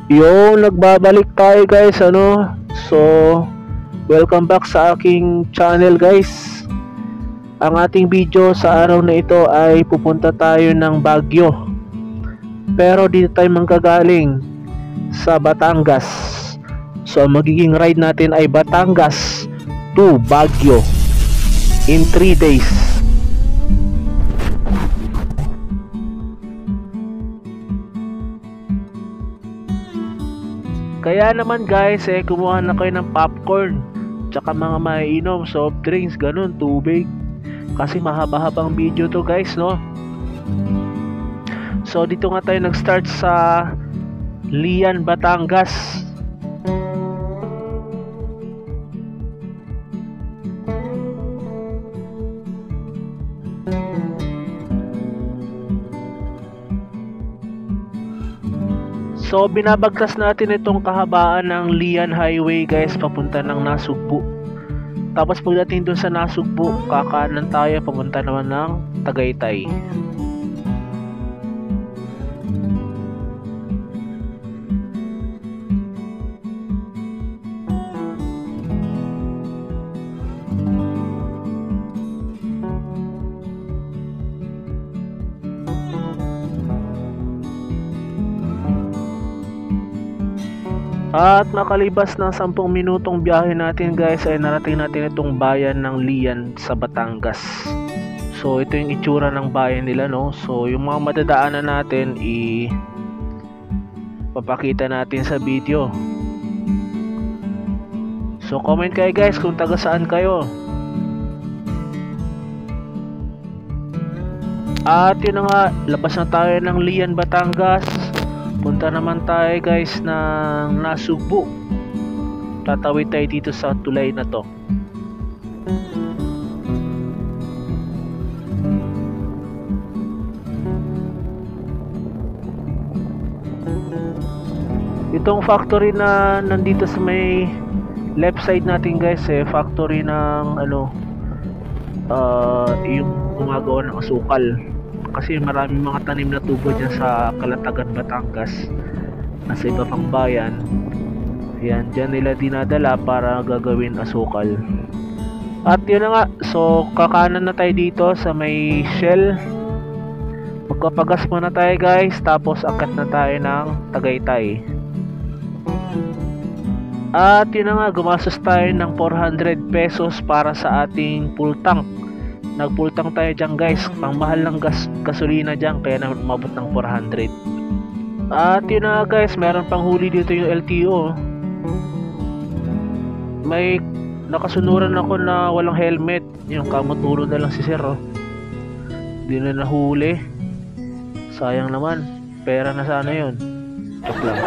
Yo, nagbabalik tayo guys, So, welcome back sa aking channel guys. Ang ating video sa araw na ito ay pupunta tayo ng Baguio. Pero dito tayo manggagaling sa Batangas. So, ang magiging ride natin ay Batangas to Baguio in 3 days. Kaya naman guys, kumuha na kayo ng popcorn, tsaka mga maiinom, soft drinks, ganun, tubig. Kasi mahaba-habang video to guys, no? So dito nga tayo nag-start sa Lian, Batangas. So binabagtas natin itong kahabaan ng Lian Highway guys, papunta ng Nasugbu. Tapos pagdating dun sa Nasugbu, kakanan tayo papunta naman ng Tagaytay. At nakalibas ng 10 minutong biyahe natin guys, ay narating natin itong bayan ng Lian sa Batangas. So ito yung itsura ng bayan nila, no? So yung mga madadaanan natin papakita natin sa video. So comment kayo guys kung taga saan kayo. At yun na nga, labas na tayo ng Lian, Batangas. Punta naman tayo guys ng Nasugbu. Tatawid tayo dito sa tulay na to. Itong factory na nandito sa may left side natin guys, factory ng yung gumagawa ng asukal. Kasi maraming mga tanim na tubo dyan sa Kalatagan, Batangas, nasa iba pang bayan. Yan, dyan nila dinadala para gagawin asukal. At yun na nga, so kakanan na tayo dito sa may Shell. Magpapagas muna tayo guys, tapos akat na tayo ng Tagaytay. At yun na nga, gumastos tayo ng 400 pesos para sa ating full tank. Nag-full tank tayo dyan guys, pang mahal ng gasolina dyan, kaya na umabot ng 400. At yun na guys, meron pang huli dito yung LTO. May nakasunuran ako na walang helmet, yung kamotulo na lang si sir, hindi na nahuli. Sayang naman, pera na sana yun. Joke lang.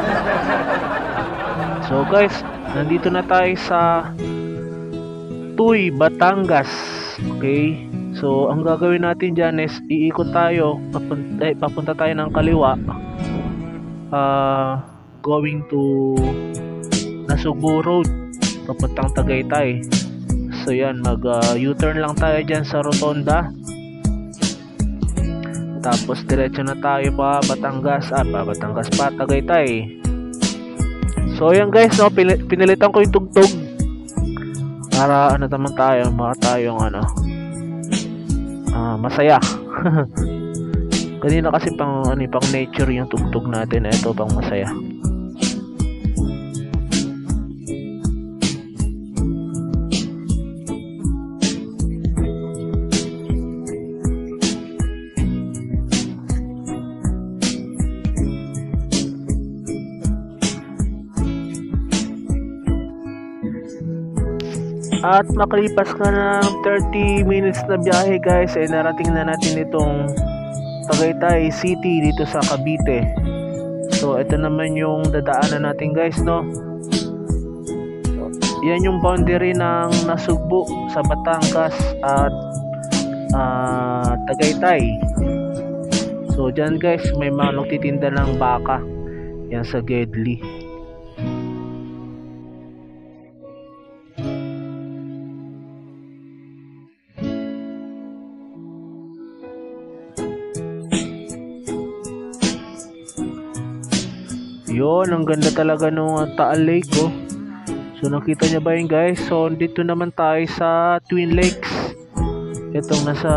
So guys, nandito na tayo sa Tuy, Batangas. Okay, so ang gagawin natin dyan is iikot tayo, papunta tayo ng kaliwa, going to Nasugbu Road, papuntang Tagaytay. So yan, mag U-turn lang tayo dyan sa rotonda, tapos diretso na tayo pa Batangas, pa Tagaytay. So yan guys, no, pinilitan ko yung tugtog para naman tayo, masaya. Kanina kasi pang nature yung tugtog natin, ito pang masaya. At makalipas ka ng 30 minutes na biyahe guys, ay narating na natin itong Tagaytay City dito sa Cavite. So ito naman yung dadaanan natin guys, no? Yan yung boundary ng Nasugbu sa Batangas at Tagaytay. So dyan guys, may mga nagtitinda ng baka. Yan sa Gedli. Yun, ang ganda talaga nung Taal Lake, oh. So nakita niya ba yun, guys? So dito naman tayo sa Twin Lakes. Itong nasa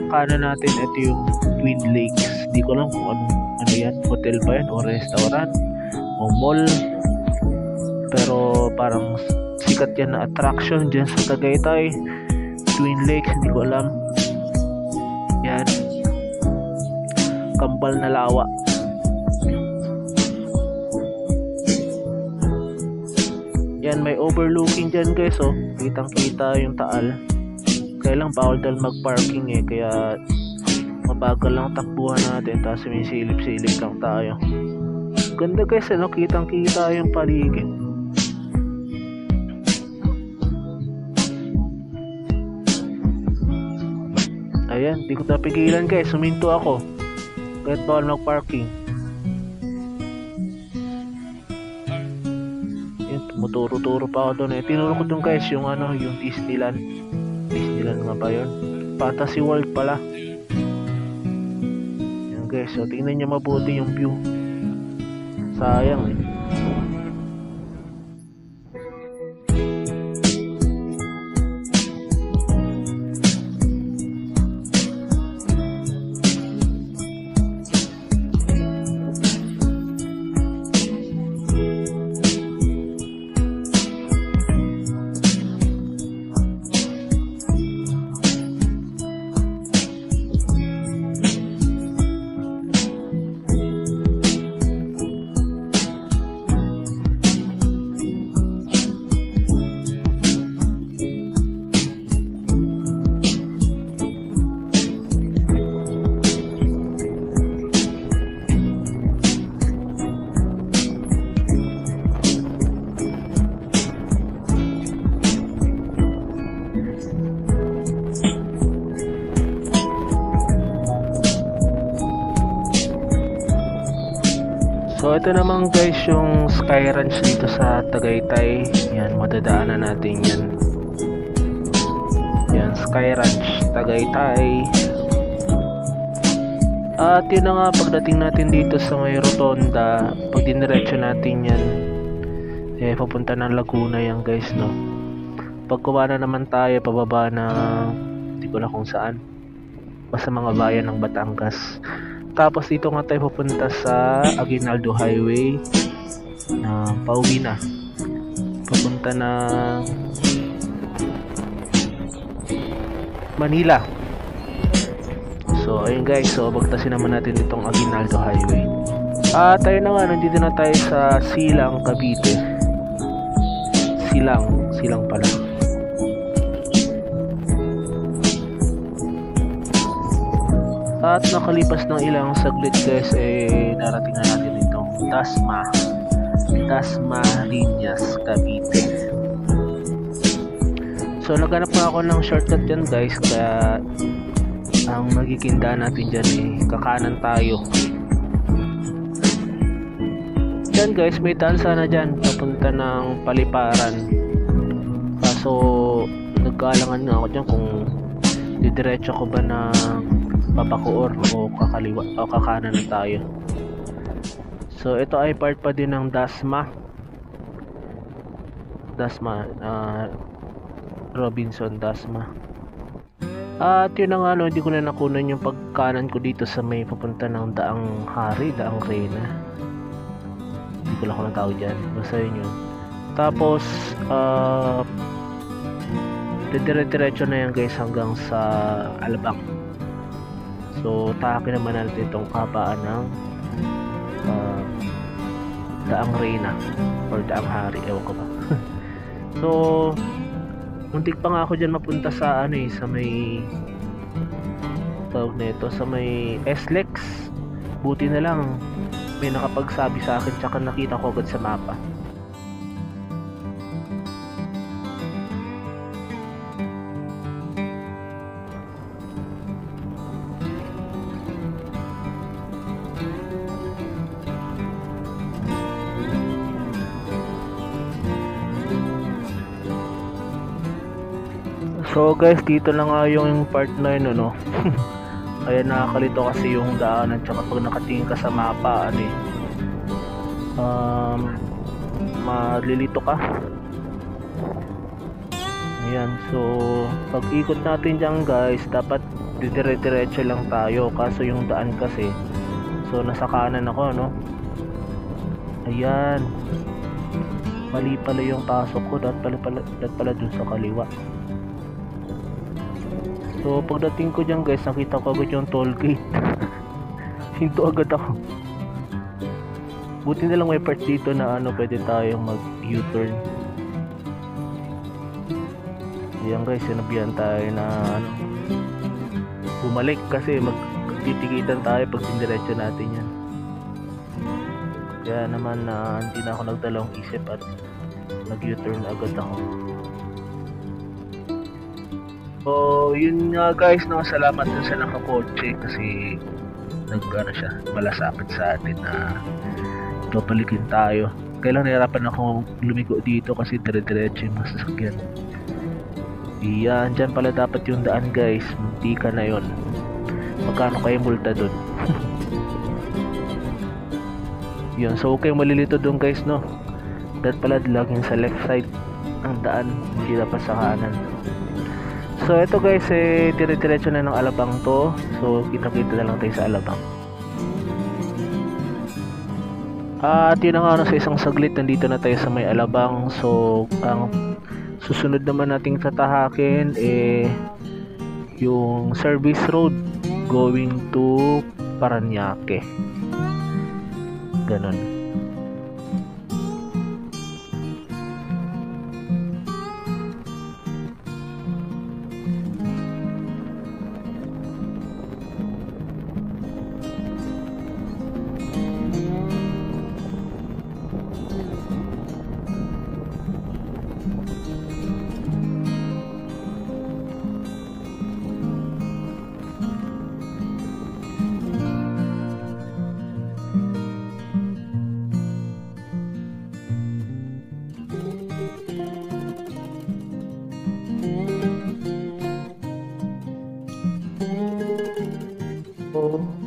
kanan natin, ito yung Twin Lakes. Hindi ko lang kung ano yan, hotel ba yan o restaurant o mall. Pero parang sikat yan na attraction dyan sa Tagaytay. Twin Lakes, hindi ko alam. Yan, kambal na lawa. Yan, may overlooking dyan, guys, oh. Kitang kita yung Taal. Kaya lang bawal dahil mag-parking eh, kaya mabagal lang takbuhan natin, tapos may silip-silip lang tayo. Ganda, guys, ano, kitang kita yung paligid. Ayan, di ko napigilan, guys, suminto ako kahit bawal mag-parking. Tumuturo-turo pa ako doon eh. Tinuro ko doon, guys, yung ano, yung Disneyland nga ba yun? Fantasy World pala. Yan, guys, so tingnan nyo mabuti yung view. Sayang eh. So ito naman, guys, yung Sky Ranch dito sa Tagaytay. Yan, madadaanan natin yan. Yan, Sky Ranch Tagaytay. At yun na nga, pagdating natin dito sa may rotonda, pag diniretso natin yan, eh papunta ng Laguna yan, guys, no. Pagkuha na naman tayo pababa na hindi ko na kung saan, basta mga bayan ng Batangas. Tapos dito nga tayo pupunta sa Aguinaldo Highway na pauwi na, papunta na Manila. So ayun, guys, so bagtasin naman natin itong Aguinaldo Highway. At tayo na nga, nandito na tayo sa Silang, Cavite. Silang pala. At nakalipas ng ilang saglit, guys, eh narating na natin itong Dasmariñas, Cavite. So naghanap pa ako ng shortcut dyan, guys, kaya ang magiging daan natin dyan eh kakanan tayo. Dyan, guys, may daan sana dyan papunta ng Paliparan, kaso nagkaalangan nga ako dyan kung didiretso ko ba na papakuor o kakaliwa o kakanan na tayo. So ito ay part pa din ng Dasma Robinson Dasma. At yun na nga, no, hindi ko na nakunan yung pagkanan ko dito sa may papunta ng Daang Hari, Daang Reyna, hindi ko lang kung tawag dyan, basta yun. Tapos dire-diretso na yan, guys, hanggang sa Alabang. So tahakin naman natin itong kabaan ng Daang Reyna or Daang Hari, ewan ko ba. So muntik pa nga ako dyan mapunta sa ano eh, sa may tawag na ito, sa may SLEX. Buti na lang may nakapagsabi sa akin, tsaka nakita ko agad sa mapa. So guys, dito na nga yung part 9, ano. Kaya nakakalito kasi yung daanan, tsaka pag nakatingin ka sa mapa, ano eh, malilito ka. Ayan, so pag ikot natin dyan guys, dapat dire-diretso lang tayo, kaso yung daan kasi, so nasa kanan ako, no? Ayan, mali pala yung pasok ko, dapat pala dun sa kaliwa. So pagdating ko dyan guys, nakita ko agad yung toll gate. Hinto agad ako. Buti na lang may part dito na pwede tayong mag U-turn. Ayan guys, sinabihan tayo na bumalik kasi magtitikitan tayo pag sindiretso natin yan. Kaya naman hindi na ako nagdalawang isip at nag U-turn agad ako. So yun nga guys, no, salamat dun sa nakakotse kasi siya, malasakit sa atin na papalikin tayo. Kailan nahirapan ako lumigo dito kasi dire-diretso yung masasakyan. Iyan, dyan pala dapat yung daan guys, munti ka na yun. Magkano kayo multa dun? Yun, so okay, malilito dun guys, no? Dapat pala laging sa left side ang daan, hindi dapat sa kanan. So ito guys, dire-diretso na ng Alabang to. So kita-kita na lang tayo sa Alabang. At yun na nga, sa isang saglit nandito na tayo sa may Alabang. So ang susunod naman nating tatahakin yung service road going to Paranaque. Ganon.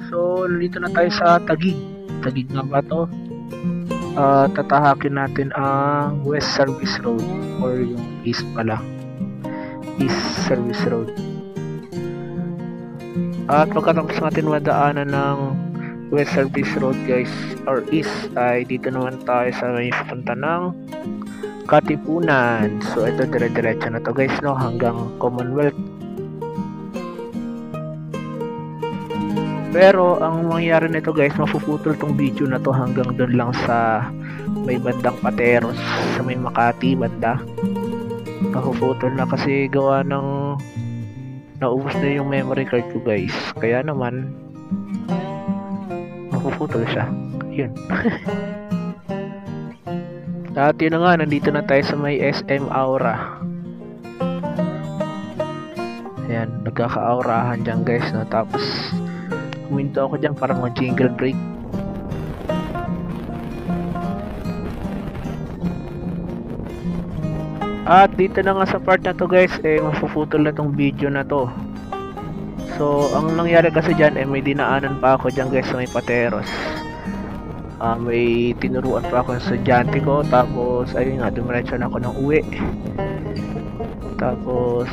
So nandito na tayo sa Taguig. Taguig nga ba to? Tatahakin natin ang West Service Road or yung East pala, East Service Road. At pagkatapos natin madaanan ng West Service Road guys, or East, ay dito naman tayo sa may papunta ng Katipunan. So ito dire-diretso na to guys, no, hanggang Commonwealth. Pero ang mangyayari nito guys, mapuputol tong video na to hanggang doon lang sa may bandang Pateros, sa may Makati banda. Mapuputol na kasi gawa ng naubos na yung memory card ko guys. Kaya naman mapuputol siya. Yun. At yun na nga, nandito na tayo sa may SM Aura. Ayan, nagkaka-aurahan dyan guys, no? Tapos huminto ako dyan para mag-jingle break. At dito na nga sa part na to guys, mapuputol na tong video na to. So ang nangyari kasi dyan, may dinaanan pa ako dyan guys sa may Pateros. May tinuruan pa ako sa estudyante ko. Tapos ayun nga, dumiretso na ako ng uwi. Tapos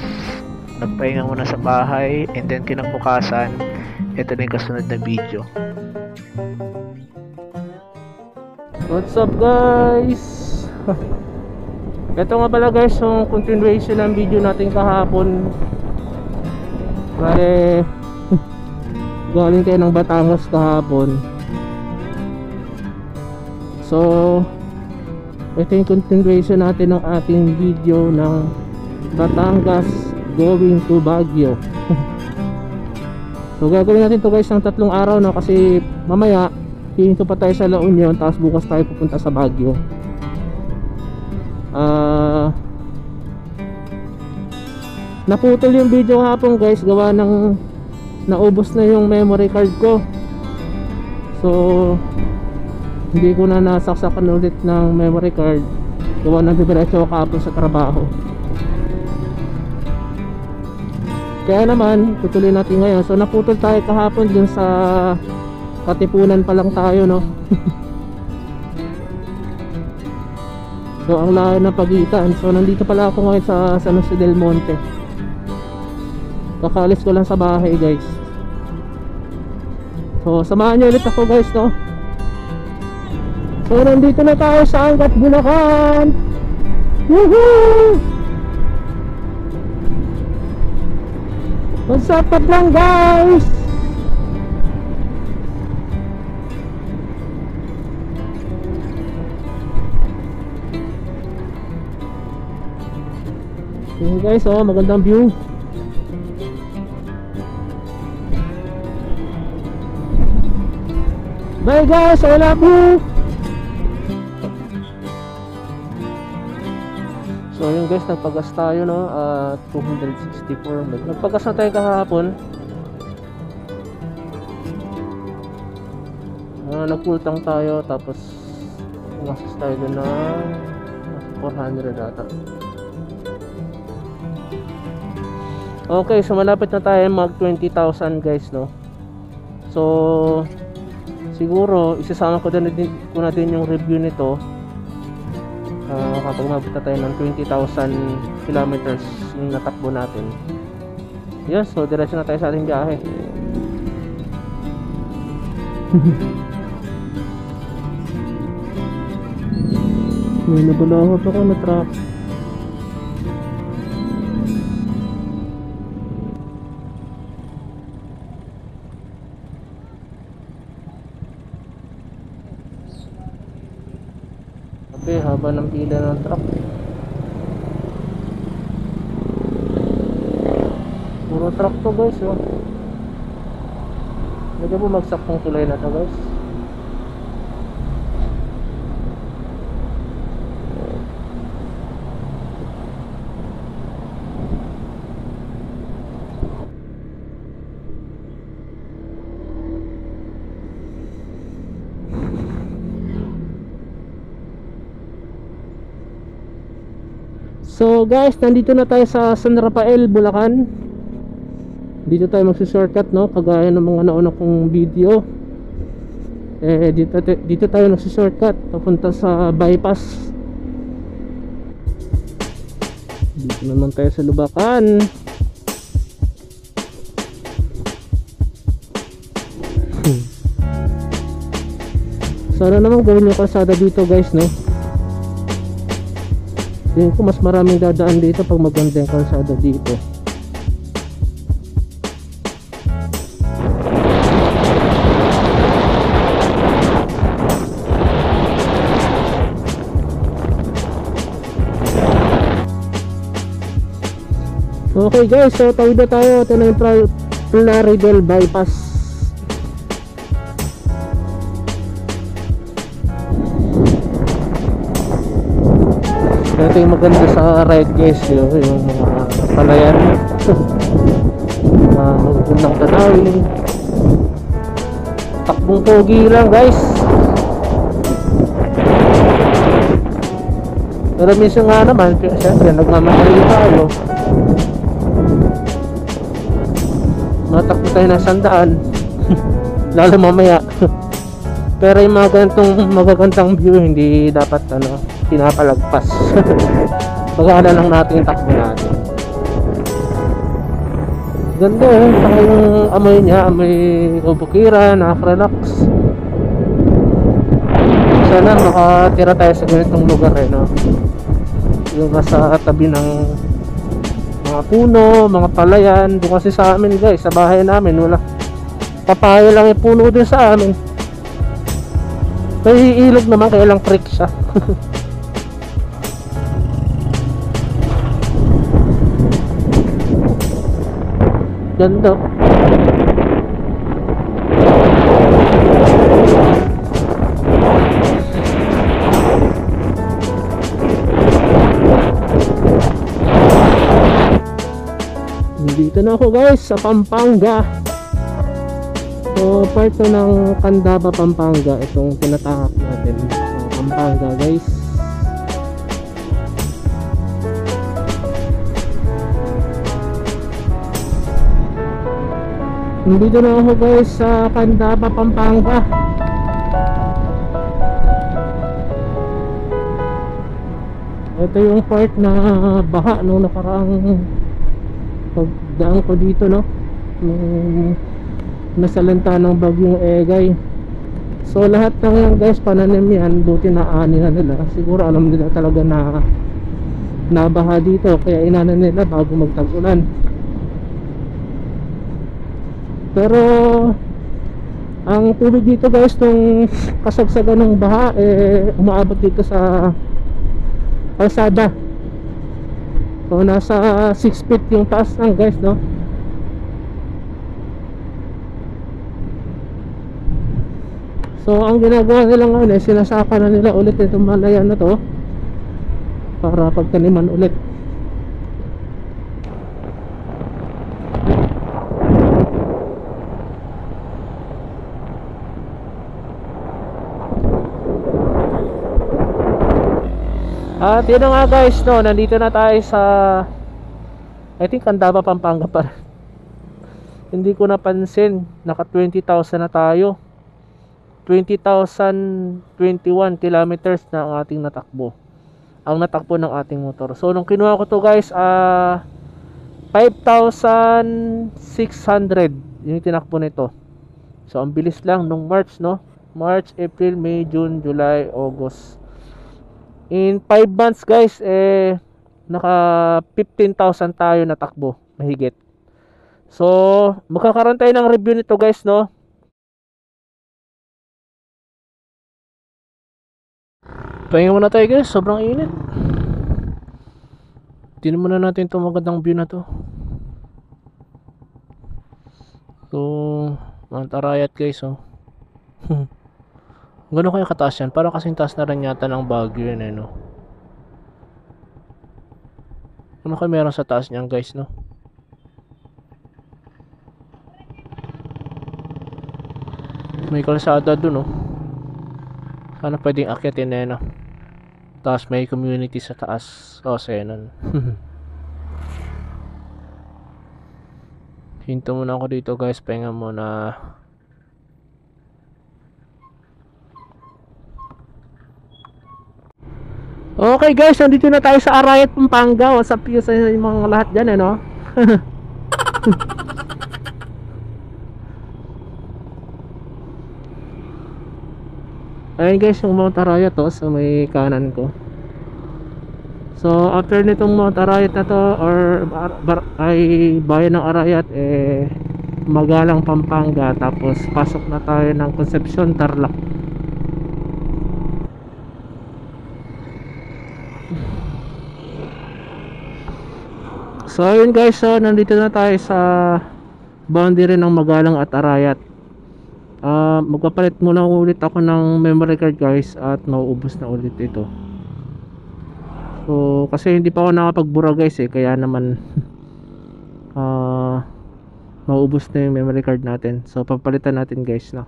nagpahinga muna sa bahay, and then kinabukasan, ito na yung kasunod na video. What's up guys? Ito nga pala guys yung continuation ng video natin kahapon. Kaya galing tayo ng Batangas kahapon. So ito yung continuation natin ng ating video ng Batangas going to Baguio. So gagawin natin to guys ng 3 araw, no? Kasi mamaya hihinto pa tayo sa La Union, tapos bukas tayo pupunta sa Baguio. Naputol yung video hapon guys, gawa ng naubos na yung memory card ko. So hindi ko na nasaksakan ulit ng memory card, gawa ng diretso ako kahapon sa trabaho. Kaya naman, tutuloy natin ngayon. So naputol tayo kahapon dun sa Katipunan pa lang tayo, no? So ang layo ng pagitan. So nandito pala ako ngayon sa San Jose del Monte. Kakaalis ko lang sa bahay guys. So samahan nyo ulit ako guys, no? So nandito na tayo sa Angat, Bulacan. Woohoo! What's up lang guys? Yun guys, oh, magandang view. Bye guys, I love you. So yun guys, nagpagas tayo, no, 264. Nagpagas na tayo kahapon. Nagpultang tayo, tapos umasas tayo doon na 400 ata. Okay, so malapit na tayo mag 20,000 guys, no. So siguro isasama ko na din yung review nito kapag mabot na tayo ng 20,000 kilometers yung natakbo natin. Yes, so diretso na tayo sa ating biyahe. May nabulahot ako na truck. Okay, haba ng pila ng truck. Puro truck to guys, oh. Medyo bumagsak tong tulay na to guys. So guys, nandito na tayo sa San Rafael, Bulacan. Dito tayo magsi-shortcut, no, kagaya ng mga nauna kong video. Dito tayo magsi-shortcut papunta sa bypass. Dito naman tayo sa Lubacan. Sana naman gawin yung kalsada dito guys, no. Tingin ko mas maraming dadaan dito pag maganda yung kalsada dito. Okay guys, so tawid na tayo. Ito na yung Plaridel bypass. Ito yung maganda sa ride guys, yung mga palayan. Magandang tanawin. Takbong pogi lang guys. Pero minsan nga naman, siyempre nagmamadali tayo. Matakbo tayo ng 100. Lalo mamaya. Pero yung mga ganitong magagandang view, hindi dapat pinapalagpas. Pagana lang natin yung takbo natin. Ganda eh, saka yung amoy niya, amoy bukira, nakaka-relax. Sana makatira tayo sa ganitong lugar eh, no? Yung nasa tabi ng mga puno, mga palayan. Doon kasi sa amin guys, sa bahay namin, wala, papaya lang yung puno din sa amin. May ilog naman, kaya lang creek siya. Ganda. Dito na ako guys sa Pampanga. So part to ng Candaba, Pampanga, itong tinatahak natin sa Pampanga guys. Nandito na ako guys sa Candaba, Pampanga. Ito yung part na baha nung nakaraang pagdaan ko dito, no, nung nasalanta ng bagyong Egay. So lahat ng yan guys, pananim yan, buti na ani na nila. Siguro alam nila talaga na nabaha dito, kaya inanan nila bago magtag-ulan. Pero ang tubig dito guys, nung kasagsagan ng baha, umaabot dito sa kalsada. So nasa 6 feet yung taas lang guys, no. So ang ginagawa nila ngayon, sinasaka na nila ulit itong malayan na to para pagtaniman ulit. At yun na nga guys, no, nandito na tayo sa, I think Candaba, Pampanga pa. Hindi ko napansin, naka 20,000 na tayo. 20,021 kilometers na ang ating natakbo, ang natakbo ng ating motor. So nung kinuha ko to guys, 5,600 yung tinakbo nito. So ang bilis lang nung March, no, March, April, May, June, July, August. In 5 months guys, naka 15,000 tayo natakbo, mahigit. So magkakaroon tayo ng review nito guys, no. Pahinga muna tayo guys, sobrang init. Tingnan muna natin itong magandang view na to. So Mount Arayat guys, oh. Gano'n kaya kataas yan? Parang kasing taas na rin yata ng Baguio yun, no? Ano kaya meron sa taas niyan guys, no? May kalsada dun, no? Sana pwedeng akyatin na yun, no? Tapos may community sa taas. O, senon. Hinto muna ako dito guys, pahinga muna. Okay guys, nandito na tayo sa Arayat, Pampanga. What's up you sa mga lahat dyan, no? Ayun guys, yung Mount Arayat to, sa may kanan ko. So after nitong Mount Arayat na to, or ay bayan ng Arayat, Magalang, Pampanga. Tapos pasok na tayo ng Concepcion, Tarlac. So ayun guys, so nandito na tayo sa boundary ng Magalang at Arayat. Magpapalit muna ulit ako ng memory card guys, at nauubos na ulit ito. So kasi hindi pa ako nakapagbura guys, kaya naman nauubos na yung memory card natin. So papalitan natin guys, no.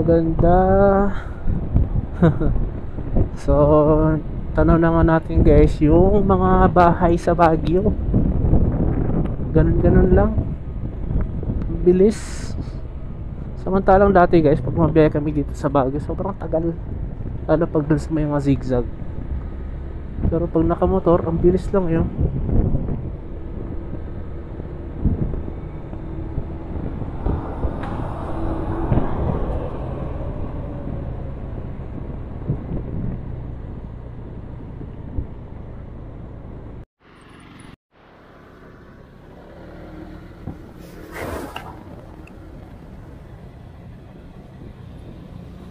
Ganda. So tanong na nga natin guys yung mga bahay sa Baguio. Ganun lang, bilis. Samantalang dati guys, pag mabiyahe kami dito sa Baguio, sobrang tagal, lalo pag dun sa may mga zigzag. Pero pag nakamotor, ang bilis lang yun.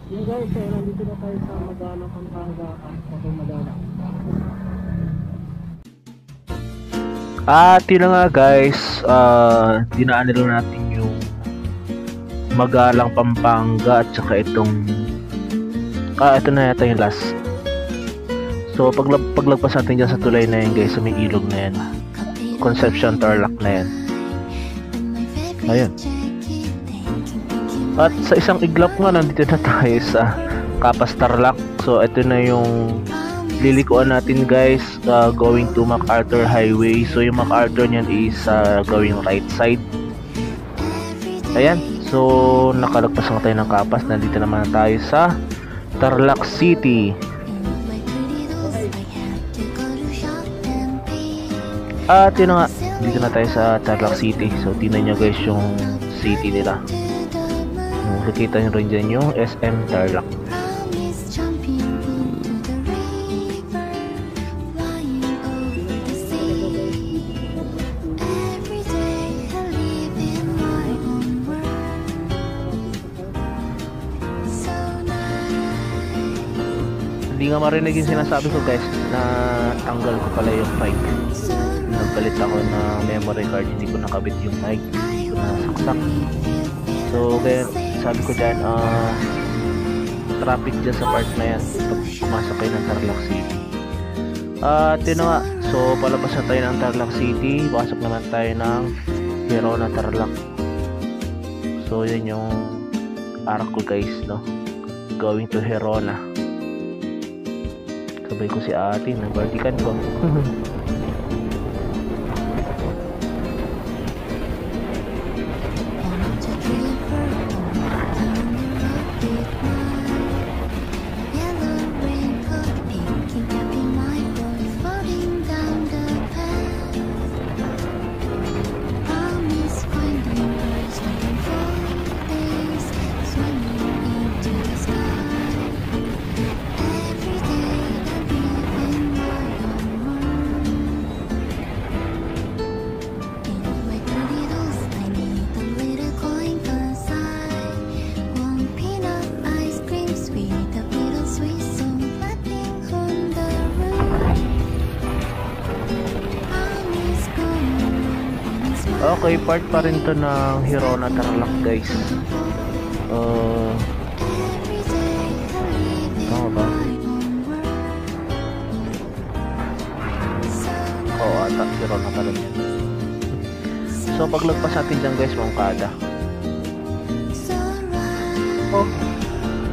Yung guys, nandito na tayo sa Magalang, Pampanga. At yun na nga guys, dinaan nila natin yung Magalang, Pampanga, at saka itong ito na yata yung last. So paglagpas natin dyan sa tulay na yan guys, sa may ilog na yan, Concepcion, Tarlac na yan. Ayun. At sa isang iglap nga, nandito na tayo sa Capas, Tarlac. So ito na yung lilikuan natin guys, going to MacArthur Highway. So yung MacArthur niyan is going right side. Ayan. So nakalagpas na tayo ng Kapas. Nandito naman tayo sa Tarlac City. At yun na nga, dito na tayo sa Tarlac City. So tingnan nyo guys yung city nila. Nakikita nyo rin dyan yung SM Tarlac. Hindi nga marinig yung sinasabi ko guys na tanggal ko pala yung mic. Nagpalit ako na memory card, hindi ko nakabit yung mic, hindi ko nasaksak. So kaya sabi ko dyan, traffic dyan sa part na yan pag pumasok kayo ng Tarlac City. At yun nga, so palabas na tayo ng Tarlac City, pasok naman tayo ng Hirona Tarlac. So yun yung arc ko guys, no, going to Hirona. Sabay ko si ate, nabardikan ko. Okay, part pa rin to ng Hirona Tarlac guys. Tama ba? Oo, ata Hirona pa rin. So paglagpas natin dyan guys, Moncada.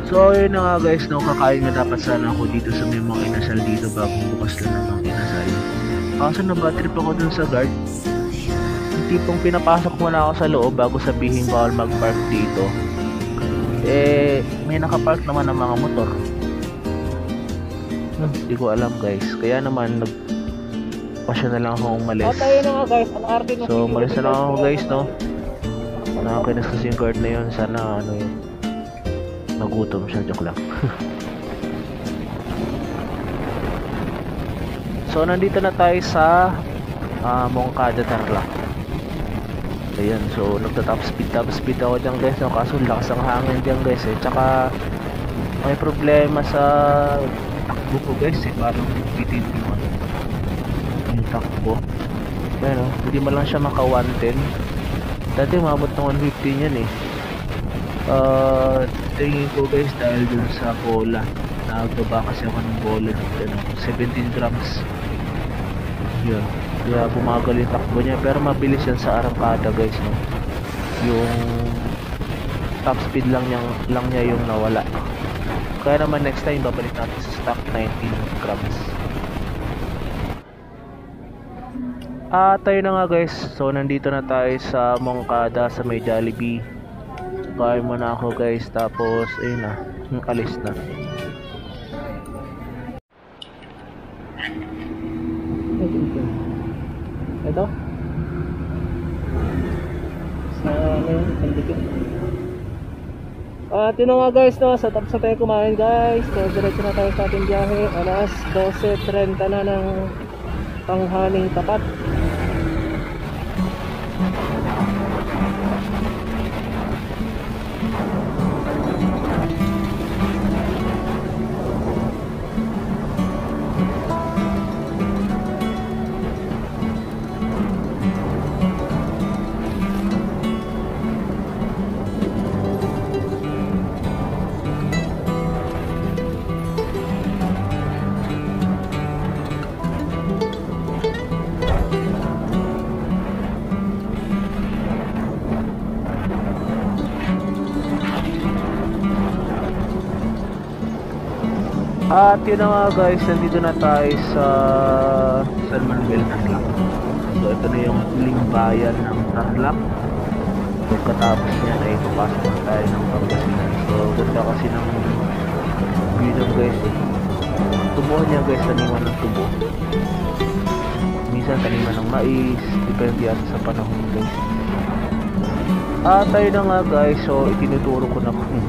So yun na nga guys, no, kakain na dapat sana ako dito sa may mga inasal dito bagong bukas lang ng mga inasal. Kaso na bad trip ako dun sa guard. Tipong pinapasok muna ako sa loob bago sabihin bawal mag-park dito. Eh, may nakapark naman ng mga motor. Hindi ko alam guys. Kaya naman nagpasya na lang akong umalis. So, umalis na lang ako guys, no. Nakakinas kasi yung guard na yun. Sana ano yun, nagutom siya. Joke lang. So, nandito na tayo sa Moncada Tarlac. Ayan, so nagta-top speed ako dyan guys, no? Kaso lakas ang hangin dyan guys eh. Tsaka may problema sa takbo ko guys eh. Parang bitin yung takbo. Pero hindi mo lang siya maka 110. Dati umabot ng 115 yan eh. Tingin ko guys dahil dun sa bola. Nagbaba kasi ako ng bola ng 17 grams. Yun, kaya bumagal yung takbo niya, pero mabilis yan sa arangkada guys, no? Yung top speed lang niya yung nawala. Kaya naman next time babalik natin sa stock 19 grams. Tayo na nga guys, so nandito na tayo sa Moncada sa may Jollibee. Kain muna ako guys, tapos ayun na, alis na. Ito sa sandikit. Yun na nga guys, no, sa tapos na tayo kumain guys. So diretso na tayo sa ating biyahe. Alas 12:30 na ng tanghaling tapat. At yun na nga guys, nandito na tayo sa San Manuel Tarlac. So ito na yung huling bayan ng Tarlac. pagkatapos niya ay papasok na tayo ng Pangasinan. So ganda kasi ng view nun guys eh. Tubuhan niya guys, taniman ng tubo, minsan taniman ng mais, depende yata sa panahon guys. Tayo na nga guys, so itinuturo ko na kung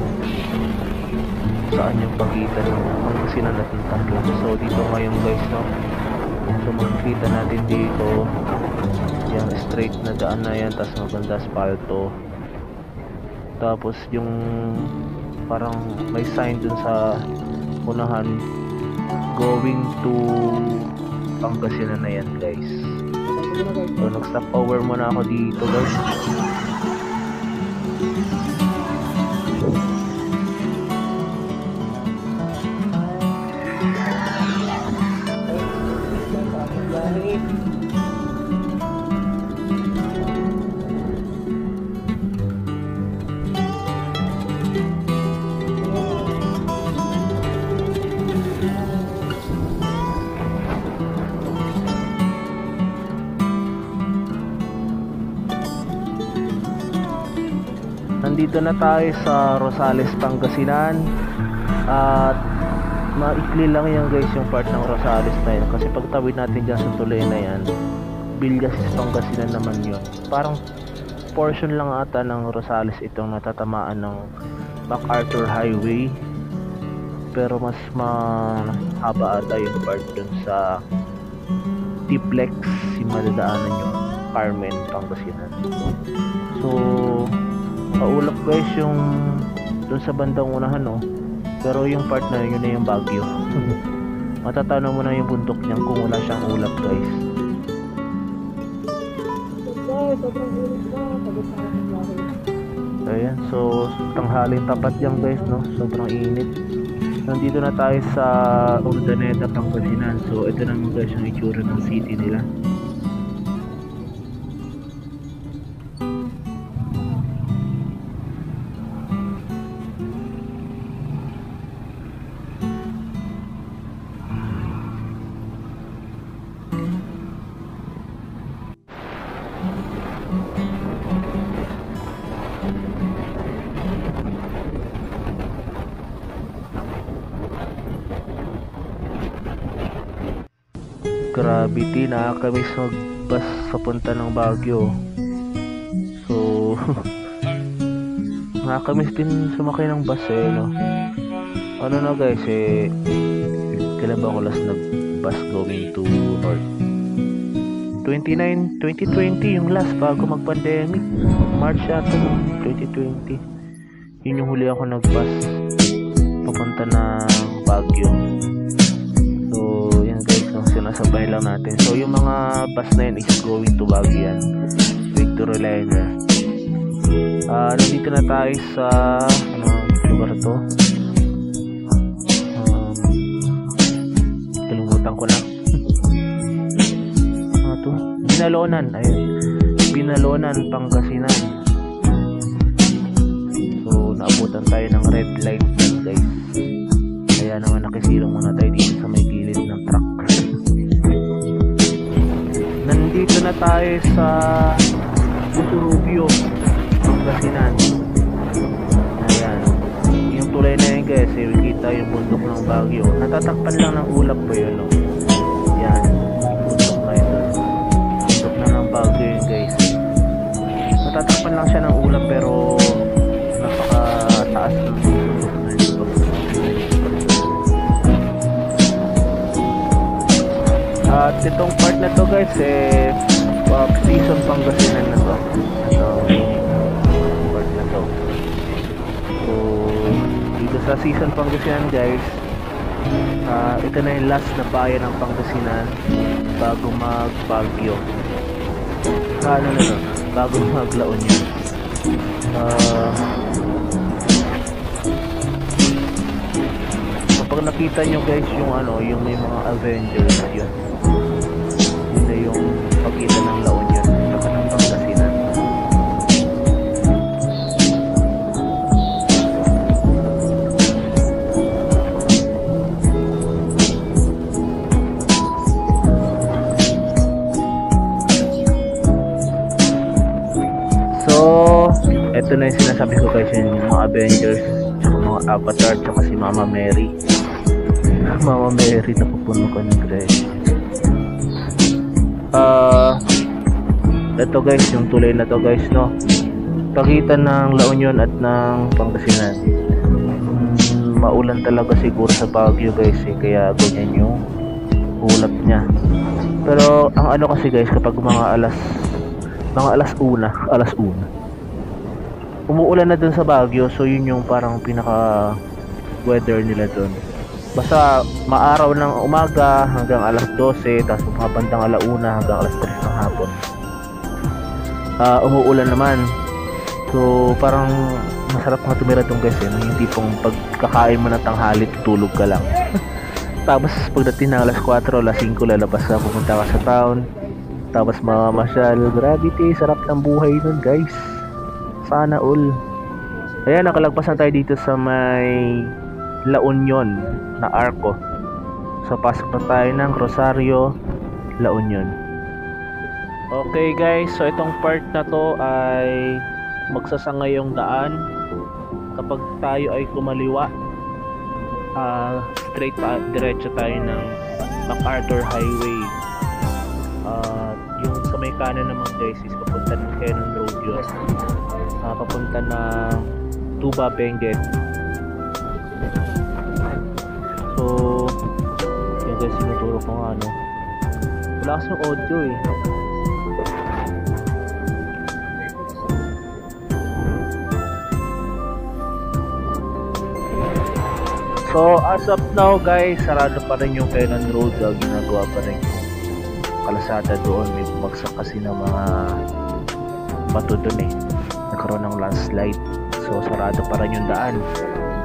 saan yung pagitan ng Pangasinan at ng Tacloban. So dito ngayon guys, no, so makikita natin dito yung straight na daan na yan, tapos maganda asfalto, tapos yung parang may sign dun sa unahan going to Pangasinan na yan guys. So nag stop over muna ako dito guys. Nandito na tayo sa Rosales, Pangasinan. At maikli lang yan guys yung part ng Rosales na yan, kasi pagtawid natin dyan sa tulay na yan, Villasis, Pangasinan naman yun. Parang portion lang ata ng Rosales itong natatamaan ng MacArthur Highway, pero mas mahaba ata yung part dun sa Tiplex, yung madadaanan yung Carmen, Pangasinan. So paulap guys yung dun sa bandang unahan, no? Pero yung part na yun na yung Baguio. Matatanaw mo na yung bundok niyan kung wala siyang ulap guys. Ayan, so tanghaling tapat yan guys, no? Sobrang init. Nandito na tayo sa Urdaneta, Pangasinan. So ito naman guys yung itsura ng city nila. Gravity, nakakamiss mag-bus papunta ng Baguio. So nakakamiss din sumakay ng bus eh, no? Ano na guys eh, kailan ba ako last nag-bus going to North? 2020 yung last bago mag-pandemic. March yata 2020. Yun yung huli ako nag-bus papunta ng Baguio. So yan guys, no, sinasabay lang natin. So yung mga bus na yan is going to Baguio yan, Victory Liner. Nandito na tayo sa lugar to, kalimutan ko na. To Binalonan, ayun, Binalonan, Pangasinan. So naabutan tayo ng red light guys, kaya naman nakisilong muna tayo dito sa may gilid ng truck. Nandito na tayo sa Usurubio, Pangasinan. Ayan, yung tulay na yun guys, kita yung bundok ng Baguio. Natatakpan lang ng ulap po yun, no? Yan, bundok na yun, bundok na ng Baguio yun guys. Natatakpan lang siya ng ulap, pero napakataas ng bundok na yun. At itong part na to guys eh, season Pangasinan na to. Part na to. So dito sa season Pangasinan guys, ito na yung last na bayan ng Pangasinan bago mag Baguio. Bago mag La Union. Kapag nakita nyo guys yung yung may mga Avengers, yun na yung pagitan ng La Union at ng Pangasinan. So ito na yung sinasabi ko guys, yung mga Avengers, tsaka mga Avatar, tsaka si Mama Mary. Mama Mary, napupuno ko ng Grace. Ito guys, yung tulay na to guys, no, pagitan ng La Union at ng Pangasinan. Maulan talaga siguro sa Baguio guys, kaya ganyan yung ulap niya. Pero ang ano kasi guys, kapag mga alas una umuulan na dun sa Baguio, so yun yung parang pinaka weather nila dun. Basta maaraw ng umaga hanggang alas 12, tapos mga bandang alauna hanggang alas 3 ng hapon umuulan naman. So parang masarap nga tumira dun guys, hindi pong pagkakain mo ng tanghali tutulog ka lang. Tapos pagdating ng alas 4, alas 5 lalabas ka, pupunta ka sa town, tapos mamamasyal. Gravity, sarap ng buhay nun guys, sana all. Ayan, nakalagpas na tayo dito sa may La Union na Arco. So pasok na tayo ng Rosario, La Union. Okay guys, so itong part na to ay magsasangay yung daan. Kapag tayo ay kumaliwa, straight diretso tayo ng MacArthur Highway. Yung sa may kanan naman guys is papunta ng Cannon Road yun. Papunta ng Tuba, Benguet. So yung guys, sinuturo ko nga, no, wala kasi yung audio eh. So as of now guys, sarado pa rin yung Cannon Road. Ginagawa pa rin yung kalasada doon. May bumagsak kasi ng mga bato doon eh. Nagkaroon ng landslide. So sarado pa rin yung daan.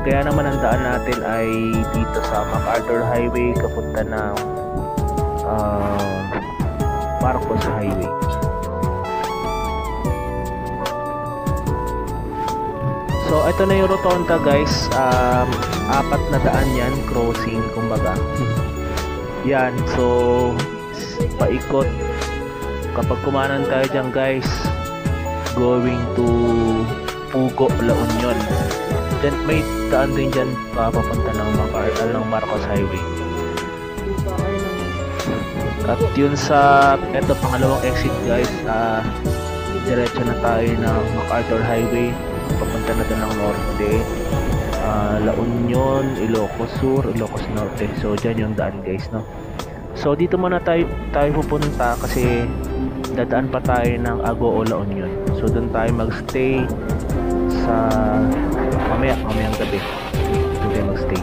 Kaya naman ang daan natin ay dito sa MacArthur Highway kapunta ng Marcos Highway. So ito na yung rotonda guys. Apat na daan yan, crossing kumbaga. Yan, so paikot. Kapag kumanan tayo dyan guys, going to Pugo, La Union. Then may daan din dyan papunta ng Marcos Highway. At yun sa eto pangalawang exit guys, diretso na tayo ng MacArthur Highway. Papunta na doon ng norte, La Union, Ilocos Sur, Ilocos Norte. So dyan yung daan guys, no. So dito muna tayo pupunta kasi dadaan pa tayo ng Agoo, La Union. So doon tayo magstay sa mamayang gabi. Doon tayo magstay.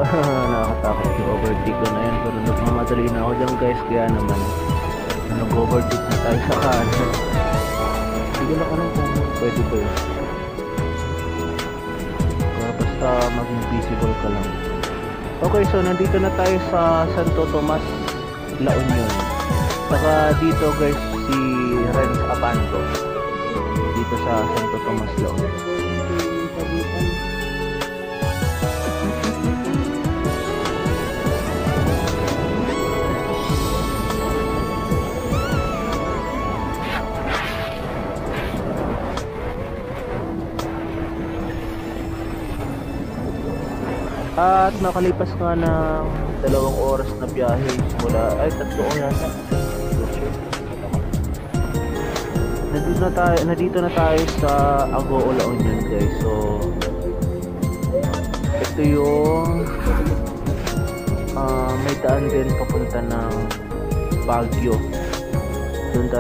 Nakakatakot yung overtake ko na yun, pero nagmamadali na ako dyan guys, kaya naman nag-overtake na tayo sa kanan. Hindi ko lang alam kung pwede ba yun, kaya basta maging visible ka lang. Okay, so nandito na tayo sa Santo Tomas, La Union. Saka dito guys si Renz Abando, dito sa Santo Tomas, La Union. At nakalipas nga ng 2 oras na biyahe mula, ay 3 yata. Nandito na tayo sa Agoo, La Union guys. So ito yung may daan din papunta ng Baguio. Doon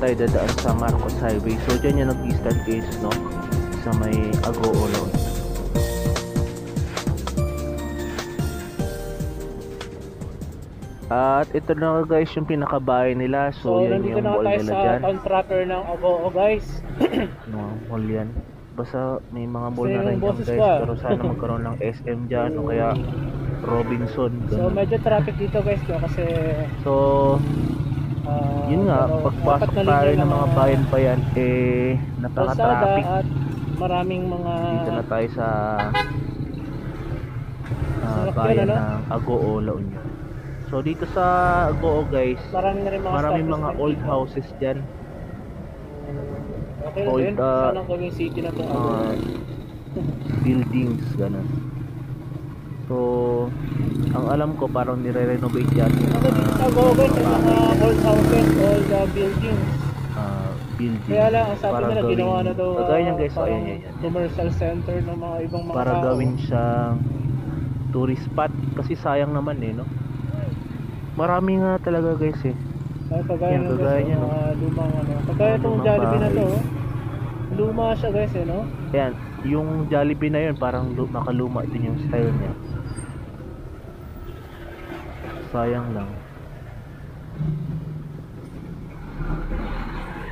tayo dadaan sa Marcos Highway. So dyan yung nag-start guys, no, sa may Agoo, La Union. At ito na guys yung pinakabahay nila. So yan nandito yung na mall tayo nila sa dyan. town proper ng Agoo guys. Ano mall yan? Basta may mga mall Kasi na rin yung dyan boses guys. ko, Pero sana magkaroon ng SM dyan o kaya Robinson. So Ganun. medyo traffic dito guys kasi So yun nga, pagpasok tayo ng mga bayan pa yan, eh napaka-traffic. at maraming mga Dito na tayo sa Sarap bayan yan, ano? ng Agoo, La Union. So dito sa Agoo guys, maraming na rin mga maraming mga establishment old dito. houses dyan. Okay lang old, din, sana gawing city na itong Agoo. Buildings, ganun. So ang alam ko parang nire-renovate yan. Ako dito sa Agoo guys, yung mga old houses, old buildings. Building. Kaya lang, ang sabi Para nila gawing- ginawa na daw kagaya niyan, guys, parang ayan, yan. commercial center ng mga ibang mga Para tao. gawin siyang tourist spot kasi sayang naman eh, no? Marami nga talaga guys eh. Ay, kagaya Yan, ng kagaya guys, niyan, no? mga lumang ano. Kagaya Mga itong lumang Jollibee na bahay. to. Luma siya guys eh, no? Ayan, yung Jollibee na yun parang makaluma din yung style niya. Sayang lang.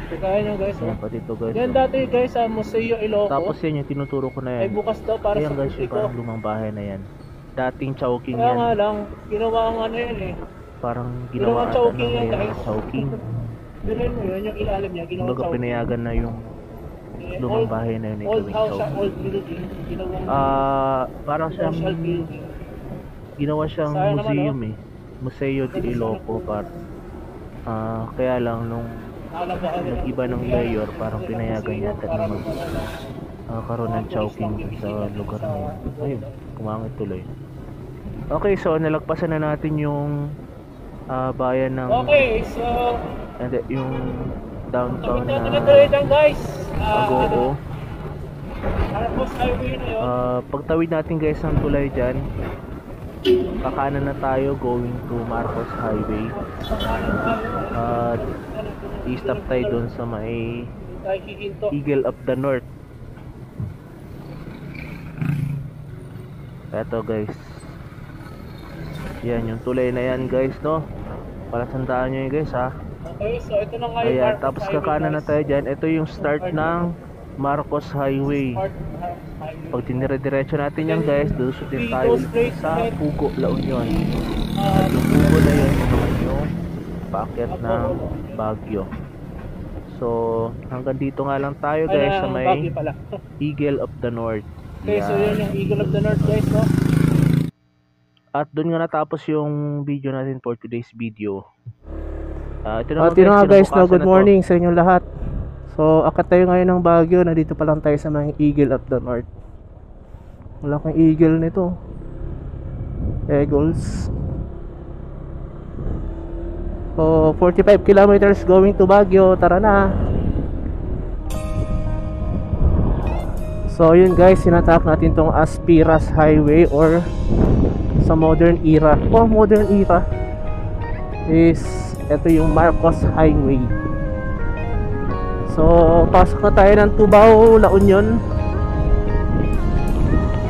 Kagaya niyan guys, Ayan oh. pa dito guys. Yan oh. dati guys sa Museo Ilocos. Tapos yan yung tinuturo ko na ay yan. bukas daw para Ayan sa guys, yung publiko. parang lumang bahay na yan. Dating Chowking Kaya yan. nga lang, ginawa ang ano yan eh. Parang Ginawa ginawa ata Chowking ng yan, mayor guys. Chowking. Ganun mo yun, yung ilalim niya, ginawa Kumbaga pinayagan na yung lumang bahay na yun ay old gawing house siya, Chowking. old building. Ginawang Parang siyang social building. ginawa siyang Sayang naman, museum eh. Museo de Iloco par. Kaya lang nung nag-iba ng mayor, parang pinayagan yata na magkaroon ng Chowking sa lugar na yun. Ayun, kumangit tuloy. Okay, so nalagpasan na natin yung bayan ng Okay, so hindi, yung downtown kapit natin na na tuloy dyan guys. Agoo. Marcos Highway na yun. Pagtawid natin guys ng tulay dyan, kakanan na tayo going to Marcos Highway. At i-stop tayo dun sa may Tayo hihinto. Eagle of the North. Eto guys, yan yung tulay na yan guys, no? Palatandaan nyo yun guys ha. Okay, so ito na nga yung Ayan, Marcos tapos Highway, kakanan na guys. tayo dyan. Ito yung start ng Marcos Highway. Part ng Marcos Highway. Pag tinire-diretso natin yan guys, dusutin tayo sa Pugo, La Union. At yung Pugo na yun, naman yung paakyat ng Baguio. So hanggang dito nga lang tayo guys sa may Baguio pala. Eagle of the North. Okay, so yun yung Eagle of the North guys, no? At doon nga natapos yung video natin for today's video. Ito At yun nga guys, no, good morning sa inyong lahat. So akat tayo ngayon ng Baguio. Nandito pa lang tayo sa mga Eagle of the North. Wala kang eagle nito. Eagles. So 45 kilometers going to Baguio. Tara na. So yun guys, sinatawag natin tong Aspiras Highway or sa modern era. Modern era is ito yung Marcos Highway. So pasok na tayo ng Tubao, La Union.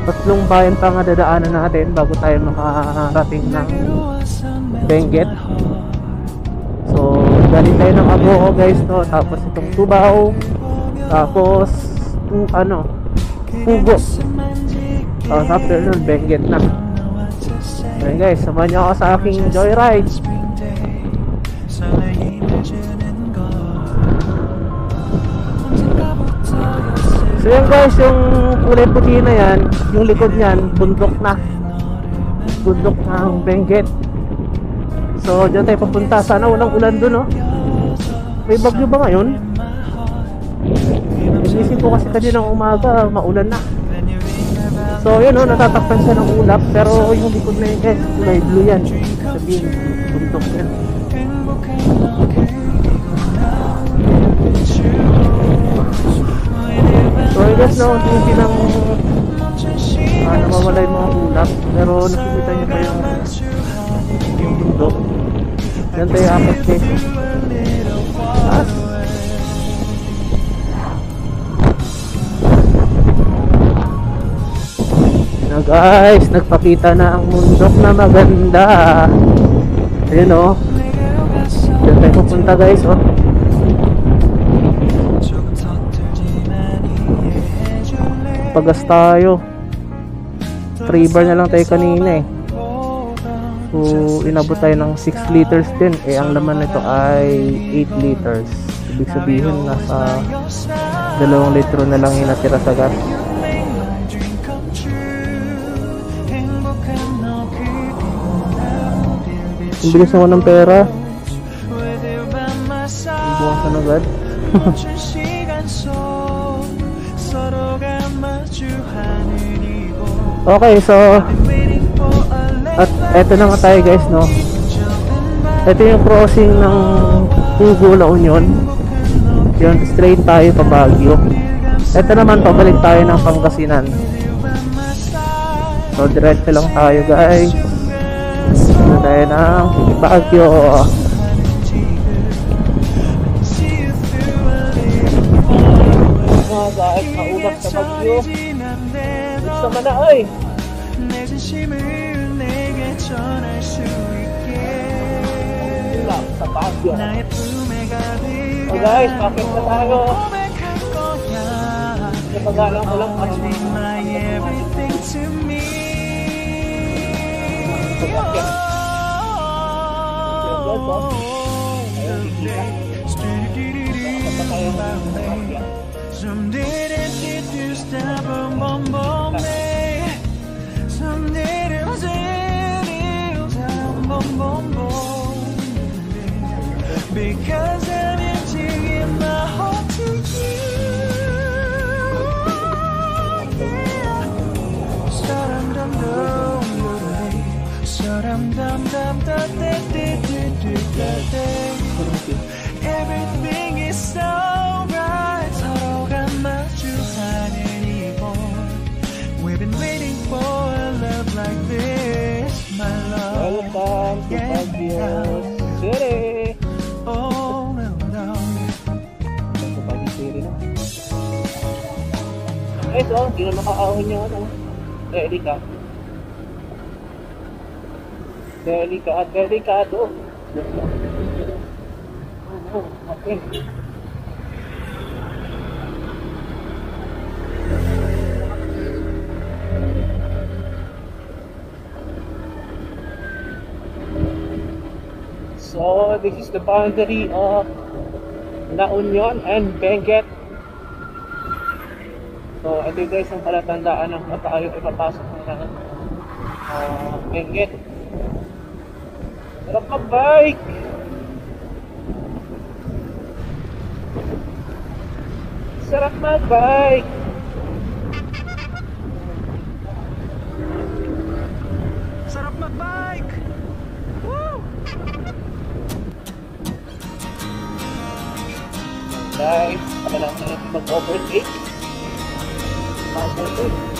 Tatlong bayan pa nga dadaanan natin bago tayo makarating ng Benguet. So galing tayo ng Agoo guys, no? Tapos itong Tubao, tapos Pugo. Tapos after nun Benguet na. Ayun guys, samahan nyo ako sa aking joyride. So yun guys, yung kulay puti na yan, yung likod niyan, bundok na. Bundok ng Benguet. So dyan tayo papunta. Sana walang ulan dun, oh. May bagyo ba ngayon? Nagising ko kasi kaninang umaga, maulan na. So yun, oh, natatakpan siya ng ulap. Pero yung likod na yun guys, kulay blue yan. Sabihin, bundok yan. So I guess no, hindi lang nawawala yung mga ulap. Pero nakikita niyo pa yung bundok. Yan tayo akit guys. Taas. Na guys, nagpakita na ang bundok na maganda. Ayun o. Diyan tayo pupunta guys o. Pagas tayo. 3 bar na lang tayo kanina eh. So inabot tayo ng 6 liters din. Eh ang laman nito ay 8 liters. Ibig sabihin nasa 2 litro na lang yung natira sa gas. Ang bilis naman ng pera. Buwan ka na agad. Okay, so at eto na nga tayo guys, no. Ito yung crossing ng Pugo, La Union. Yun, straight tayo pa Baguio. Ito naman, pabalik tayo ng Pangasinan. So diretso lang tayo guys. Ito tayo ng Baguio. Dahil maulap sa Baguio. Gusto mo na ay. Ulap sa Baguio. So guys, bakit na tayo? Napagalang ko lang ano. Because I'm empty in my heart to you. Yeah. Sa-dum dum dum sa-dum dum dum da da da da da. Everything is so right. 서로가 마주하는 이곳. We've been waiting for a love like this, my love. Welcome to Baguio City. Oh no no. Ito pa di City na. Eh so, hindi na makaahon yung ano. Delikado. Delikado. Okay. So this is the boundary of La Union and Benguet. So ito guys ang palatandaan ng tayo ipapasok ng Benguet. Sarap mag-bike! Sarap mag-bike! Sarap mag-bike! Woo! Guys, kailangan natin mag-overtake. Overtake.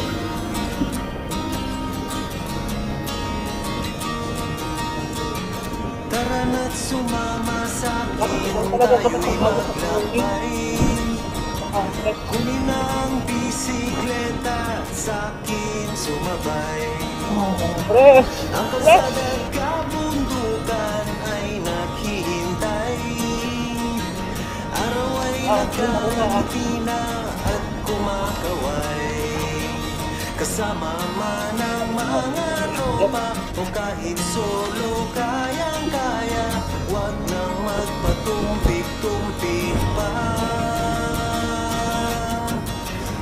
Tara na't sumama sa akin, Talaga tayo'y kapag maglakbay. Kunin ang bisikleta sa akin sumabay. Fresh! Ang kalsada'y kabundukan ay naghihintay. Araw ay nakangiti na at kumakaway. Kasama man ang mga tropa o kahit solo kayang-kaya. Huwag nang magpatumpik-tumpik pa.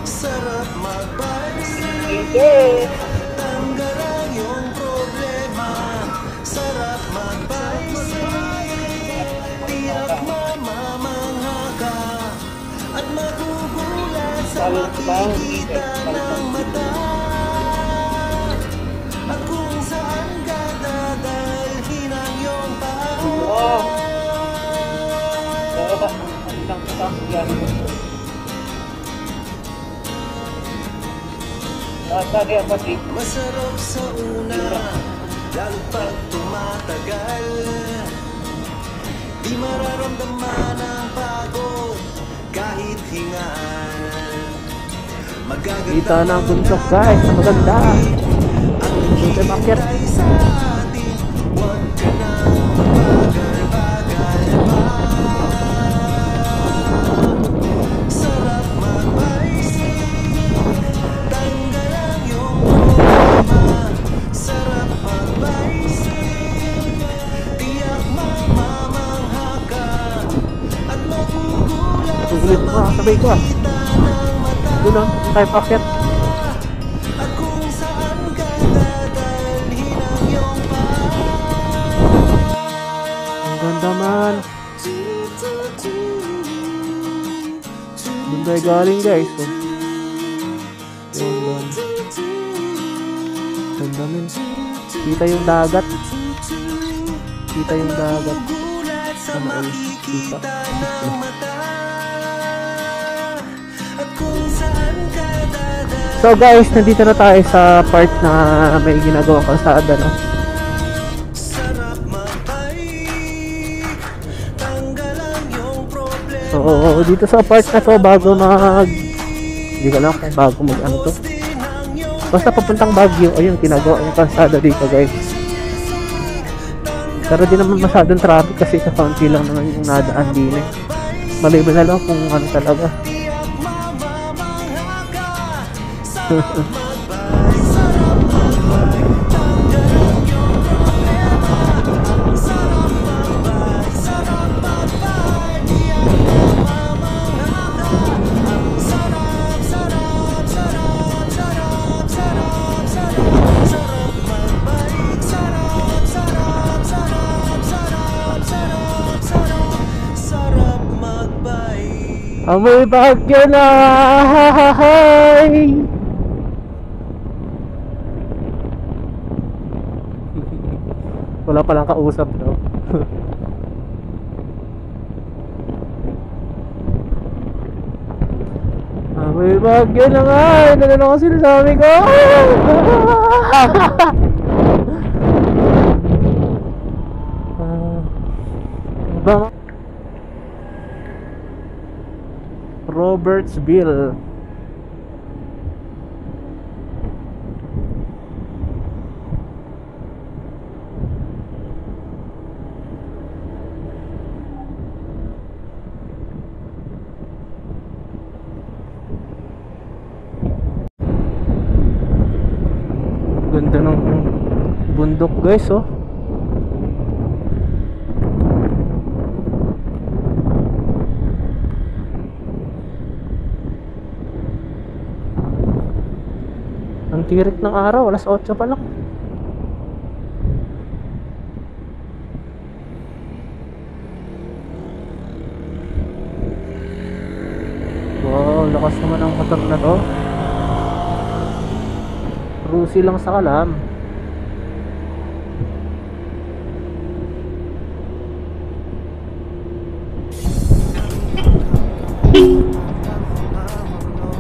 Sarap mag-bike, tanggalan yung problema. Sarap mag-bike, tiyak mamamangha ka at magugulat sa makikita ng mata. At kung saan ka dadalhin ang iyong paa. Masarap sa una, lalo pag tumatagal. Di mararamdaman ang pagod kahit hingal. Kita na ang bundok guys, ang maganda. Ang Ito bakit? hintay sa atin, huwag ka nang sabay ko ah. Doon lang, tayo packet. Ang ganda man. Doon tayo galing guys. So. Yun. Ganda man. Kita yung dagat. Kita yung dagat. Kita. So guys, nandito na tayo sa part na may ginagawang kalsada, no? So dito sa part na to, bago hindi ko alam kung bago ano to, basta papuntang Baguio, ayun, ginagawa yung kalsada dito guys. Pero di naman masyadong traffic kasi sa kaunti lang naman yung nadaan din eh. Maliban na lang kung ano talaga. Amoy Baguio na. Wala palang kausap, no? Amoy Baguio na nga. Ano na ako sinasabi ko? Robertsville. Ganda ng bundok guys, oh. Ang tirik ng araw, alas 8 pa lang. Wow, lakas naman ang motor na to. Cruisy lang sa kalam.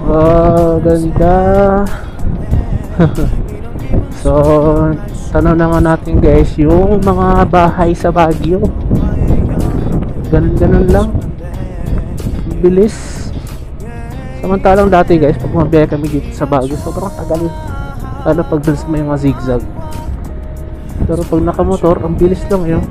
Wow, ganda. So, tanong na nga natin guys yung mga bahay sa Baguio. Ganun lang, bilis. Samantalang dati guys, pag mabiyahe kami dito sa Baguio, sobrang tagal. Lalo pag dun sa may mga zigzag. Pero pag nakamotor, ang bilis lang yun.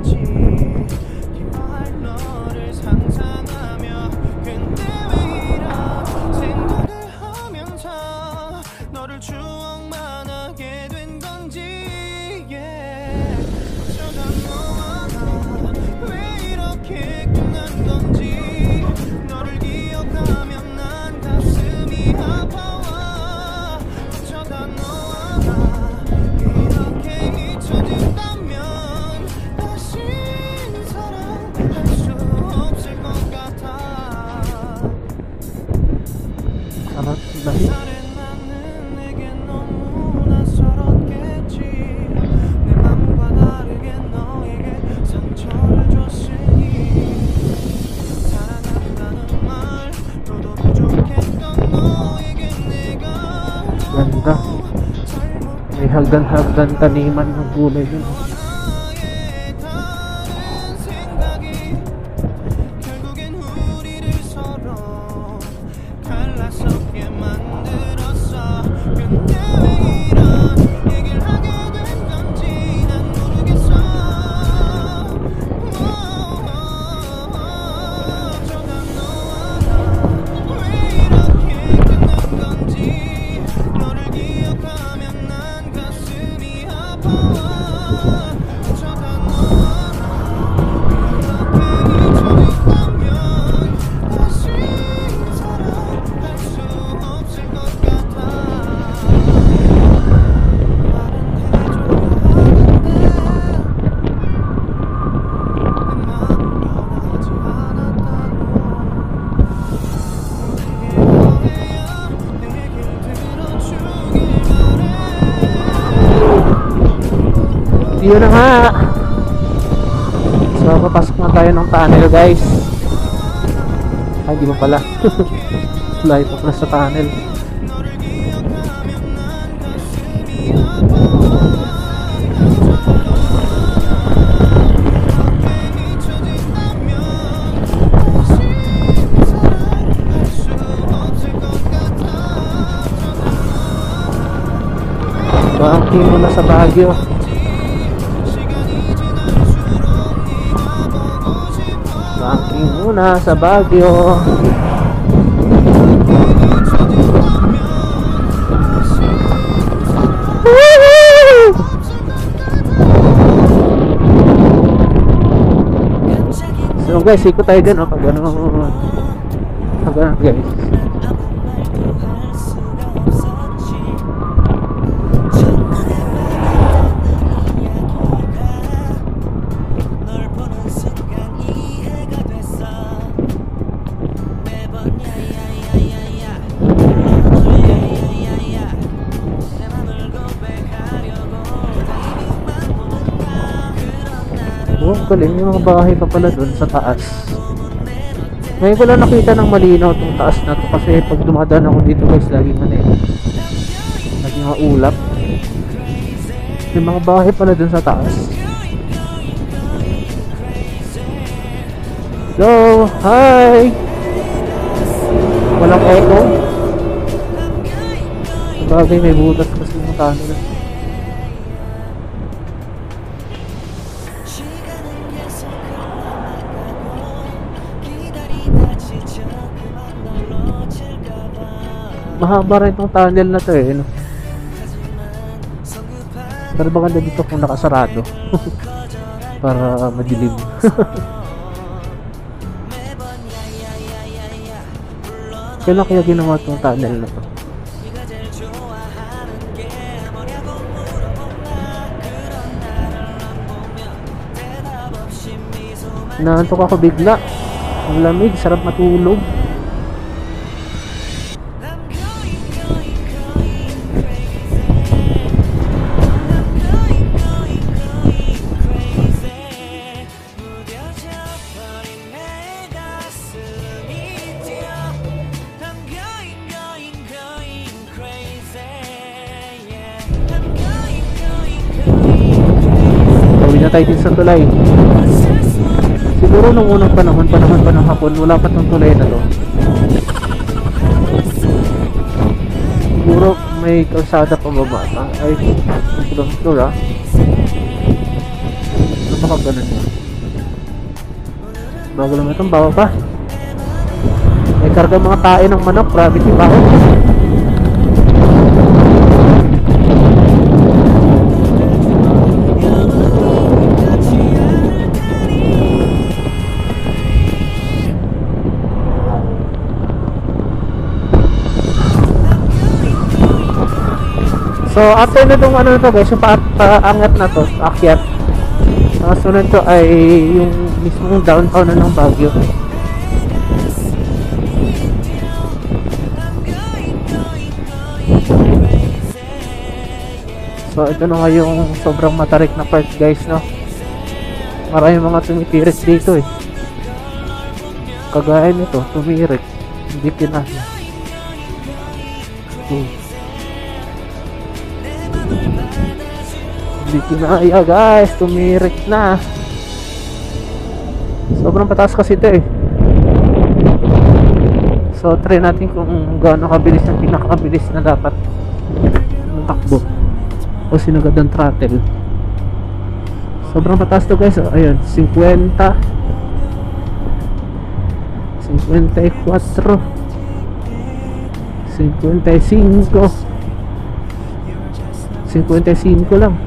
Ganda. May hagdan-hagdan taniman ng gulay din. Yun na nga. So papasok na tayo ng tunnel guys. Ay di ba pala. Layo pa pala sa tunnel. Banking muna sa Baguio. Banking muna sa Baguio. So guys, ikot tayo dyan pag ano guys. Oh, galing, yung mga bahay pa pala dun sa taas. Ngayon ko lang nakita ng malinaw itong taas na to kasi pag dumadaan ako dito guys, laging laging maulap. Yung mga bahay pala dun sa taas. So, hi! Walang echo. Sabagay may butas kasi yung tunnel. Mahaba rin itong tunnel na to eh, no? Pero maganda dito kung nakasarado. Para madilim. Kailan kaya ginawa itong tunnel na to? Naantok ako bigla. Ang lamig, sarap matulog. Na tayo din sa tulay. Siguro nung unang panahon pa ng hapon, wala pa tong tulay na to. Siguro may kalsada pa baba. Ay, ibang floor ah. Ano baka ganun yun? Bago lang itong bawa pa. May karga mga tae ng manok. Gravity pa ako. So after na itong ano to guys, yung paangat na to, akyat. Sunod to ay yung mismong downtown na ng Baguio. So ito na nga yung sobrang matarik na part guys, no? Maraming mga tumitirik dito eh. Kagaya nito, tumirik. Hindi kinaya. Hindi kinaya guys, tumirik na. Sobrang pataas kasi ito eh. So try natin kung gaano kabilis ang pinakabilis na dapat ng takbo o sinagad ng throttle. Sobrang pataas to guys. Ayun, 50 54 55 55 lang.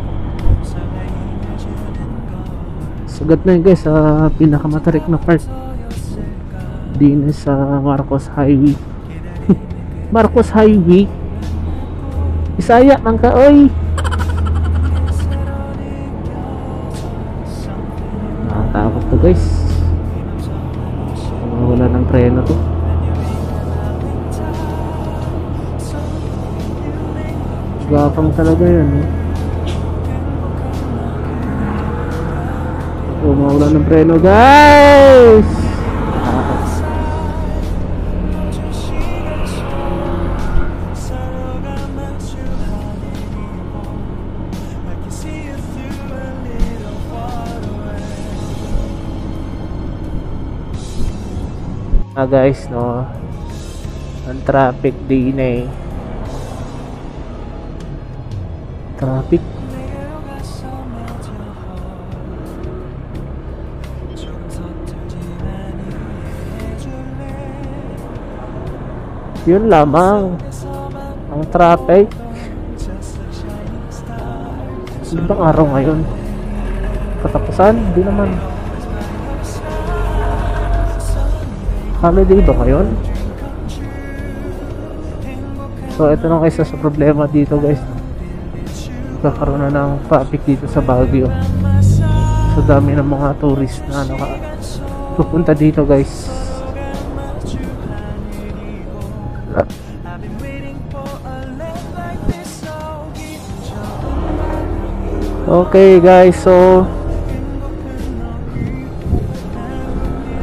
Sagat na yun guys sa pinakamatarik na part din sa Marcos Highway. Marcos Highway Isaya man ka oy. Nakatakot to guys. Wala ng treno to. Gapang talaga yan eh. Mawala ng preno, guys. Guys, no, ang traffic din eh. Traffic. Yun lamang ang traffic. Ibang araw ngayon. Katapusan, hindi naman. Holiday ba ngayon? So ito na kaysa sa problema dito, guys. Kakaroon na ng traffic dito sa Baguio. So dami ng mga tourist na pupunta dito, guys. Okay, guys, so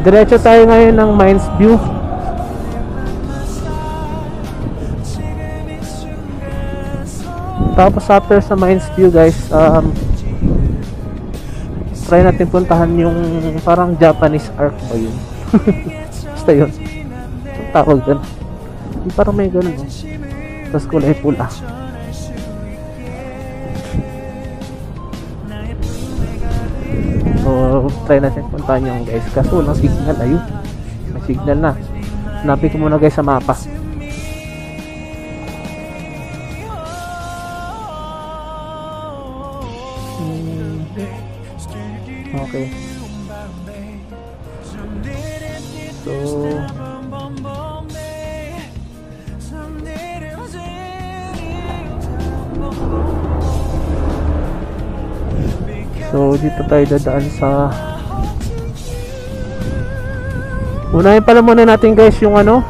diretso tayo ngayon ng Mines View. Tapos after sa Mines View, guys, try natin puntahan yung parang Japanese Arc ba yun? Basta yun. Ang tawag dun. Yung parang may ganun, no? Tapos kulay pula. So try natin puntahan yung, guys. Kaso walang signal. Ayun, may signal na. Hanapin ko muna, guys, sa mapa. Okay. So dito tayo dadaan sa, unahin pala muna natin, guys, yung ano,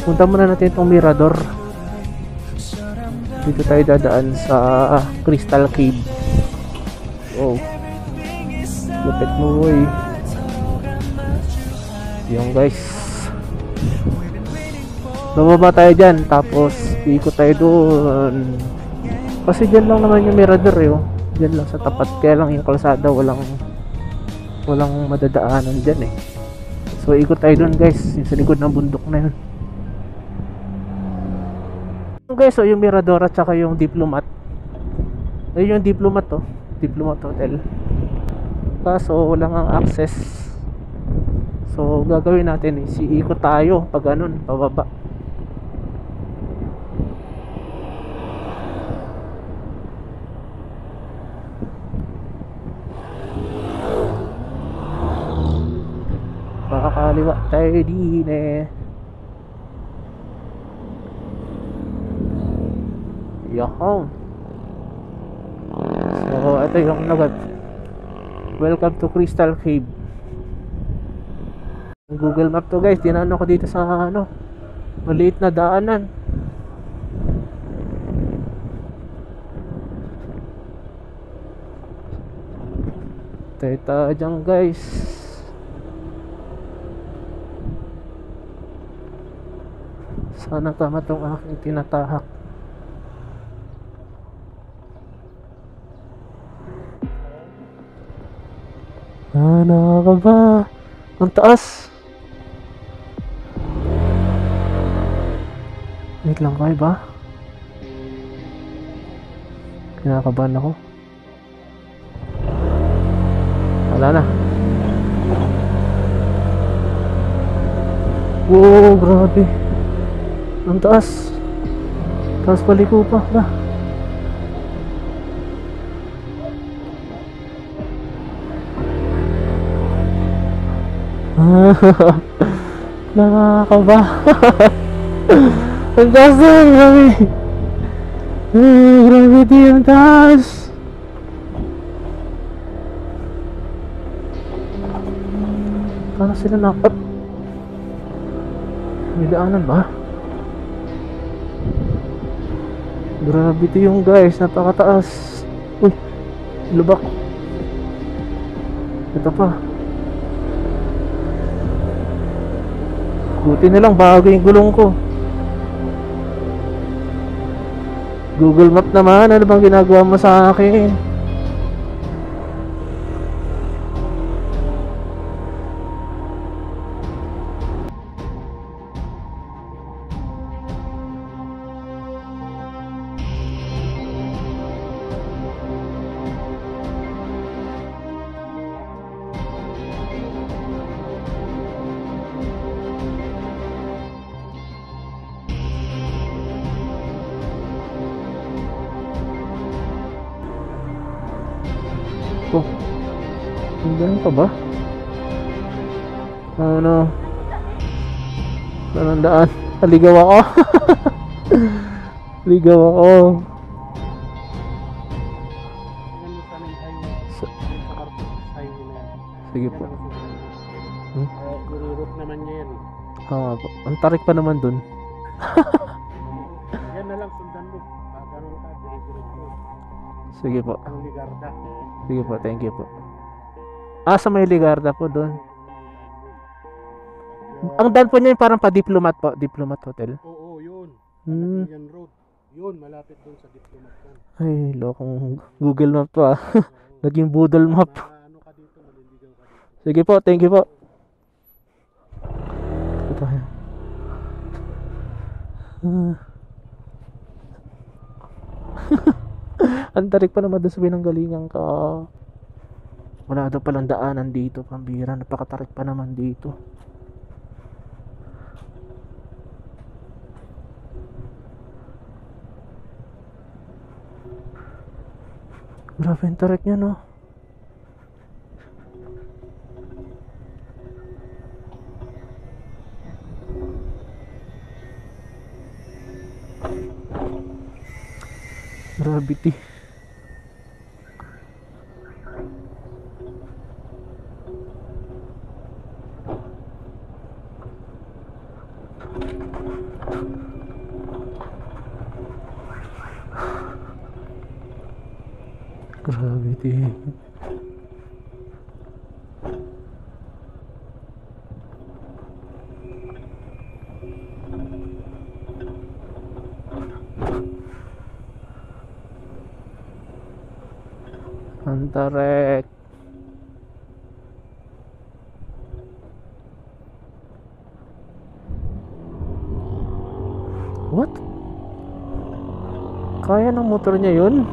punta muna natin itong Mirador. Dito tayo dadaan sa Crystal Cave. Oh, lupit mo, boy. Yung, guys, bababa tayo dyan, tapos ikot tayo doon. Kasi dyan lang naman yung Mirador, eh, oh. Dyan lang sa tapat, kaya lang yung kalsada walang madadaanan dyan, eh. So ikot tayo doon, guys, yung sa likod ng bundok na yun. Guys, so yung Mirador at saka yung Diplomat. Ayun yung Diplomat, to Diplomat Hotel. Kaso walang ang access. So gagawin natin is iikot tayo pag ganun, pababa. Makakaliwa tayo din, eh. Yahoo. So ito yung nagat. Welcome to Crystal Cave. Google Map to, guys. Dinaan ako dito sa ano, maliit na daanan. Tayo dyan, guys. Sana tama tong aking tinatahak. Ano ka ba? Ang taas. Wait lang, kayo ba? Kinakabahan ako. Wala na. Wow, grabe. Ang taas. Taas paliko pa ba? Nakakaba. Ang taas na, grabe. Grabe din ang taas. Paano sila napat? May daanan ba? Gravity yung, guys, napakataas. Uy, lubak. Ito pa. Buti na lang bago yung gulong ko. Google Map naman, ano bang ginagawa mo sa akin? Oh, ganun pa ba? Ano? Anong daan? Aligaw ako. Ligaw ako. Sige po. Nire-route naman niya yan. Oo po. Ang tarik pa naman dun. Yan na lang, sundan mo. Ganun ka, dire-route mo. Sige po. Ang Ligarda. Sige po, thank you po. Sa may Ligarda po doon. Ang daan po niya yung parang pa-diplomat po. Diplomat Hotel. Oo, yun. Hmm. Yan road. Yun, malapit dun sa Diplomat Hotel. Ay, lokong Google Map to ah. Naging Boodle Map. Ano ka dito, maliligaw ka dito. Sige po, thank you po. Ito tayo. Ang tarik pa naman doon sa pinanggalingan ka. Wala daw palang daanan dito, pambira. Napakatarik pa naman dito. Grabe ang tarik niya, no? Gravity. Gravity. Antarek. What? Kaya ng motor niya yun?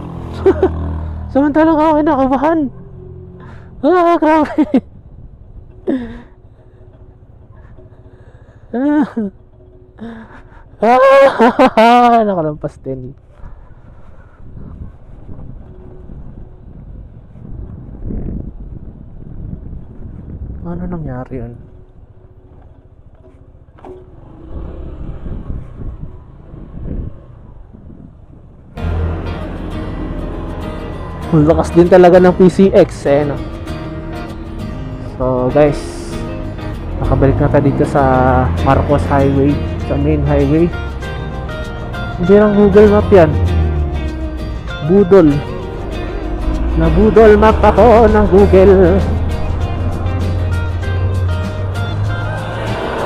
Samantalang ako kinakabahan. Grabe. Nakalampas din. Ano nangyari yun? Ang lakas din talaga ng PCX eh, no? So guys, nakabalik na tayo dito sa Marcos Highway, sa main highway. Hindi lang Google Map yan. Budol. Nabudol map ako ng Google.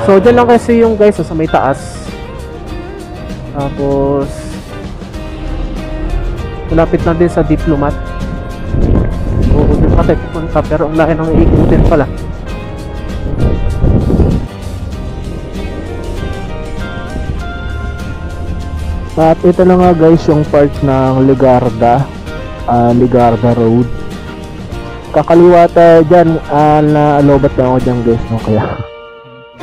So dyan lang kasi yung guys sa may taas. Tapos malapit lang din sa Diplomat. Oo, doon pa tayo pupunta, pero ang laki ng iikutin pala. At ito na nga guys yung part ng Ligarda, Ligarda Road. Kakaliwa tayo dyan, na-alobat lang ako dyan guys, no? Kaya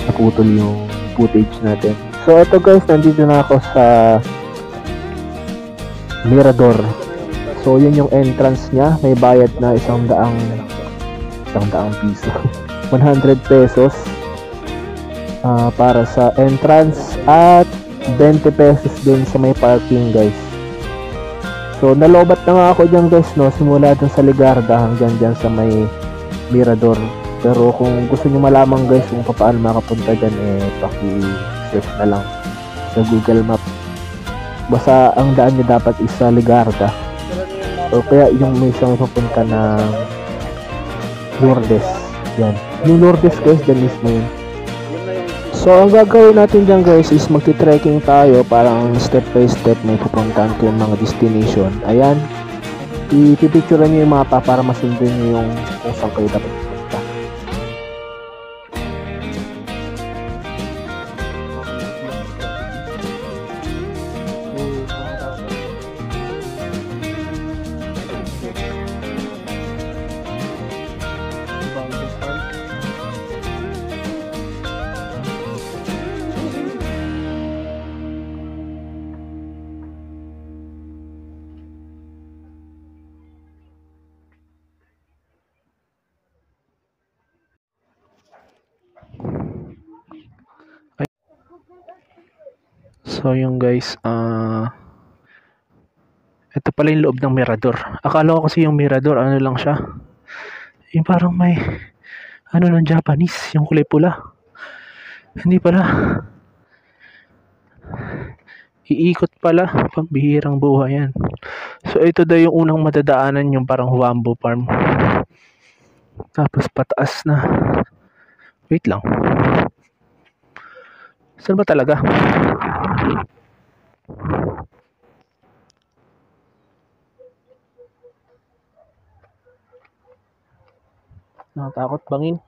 naputol yung footage natin. So ito guys, nandito na ako sa Mirador. So yun yung entrance niya, may bayad na 100 piso 100 pesos para sa entrance at 20 pesos din sa may parking guys. So nalobat na nga ako dyan guys, no, simula dun sa Ligarda hanggang dyan sa may Mirador. Pero kung gusto nyo malaman guys kung paano makapunta dyan, paki-search na lang sa Google Map. Basta ang daan nyo dapat is sa Ligarda. O kaya yung may isang papunta ng Lourdes. Yan. Yung Lourdes guys, dyan mismo yun. So, ang gagawin natin dyan guys is magti-trekking tayo. Parang step by step may pupuntahan ko yung mga destination. Ayan. Ipipicturean nyo yung mapa para masundin nyo yung kung saan kayo dapat pupunta. So yung guys, ito pala yung loob ng mirador. Akala ko kasi yung mirador, ano lang siya, yung parang may, ano ng Japanese, yung kulay pula. Hindi pala. Iikot pala, pambihirang buhay yan. So ito daw yung unang madadaanan, yung parang Huambo Farm. Tapos pataas na. Wait lang. Saan ba talaga? Nakatakot bangin.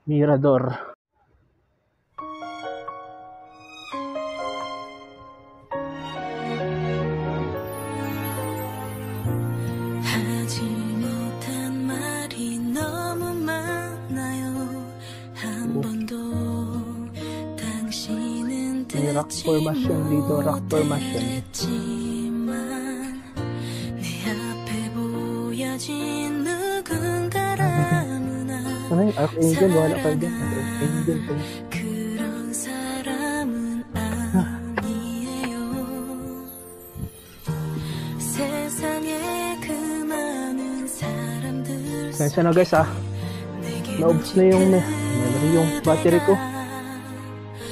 Mirador. May rock formation dito, rock formation. Ano yung Archangel? Wala pa dyan. Archangel pa. Kaya na guys naubos na yung battery ko.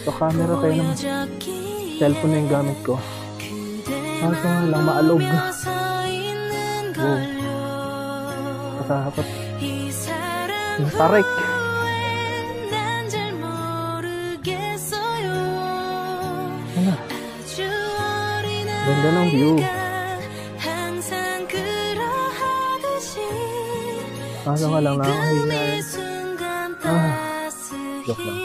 So camera kayo naman. Cellphone na yung gamit ko. Kaso nga lang maalog. Wow. Katakot. Tarik. Ganda ng view. Kaso nga lang nakakahiyan. Joke lang.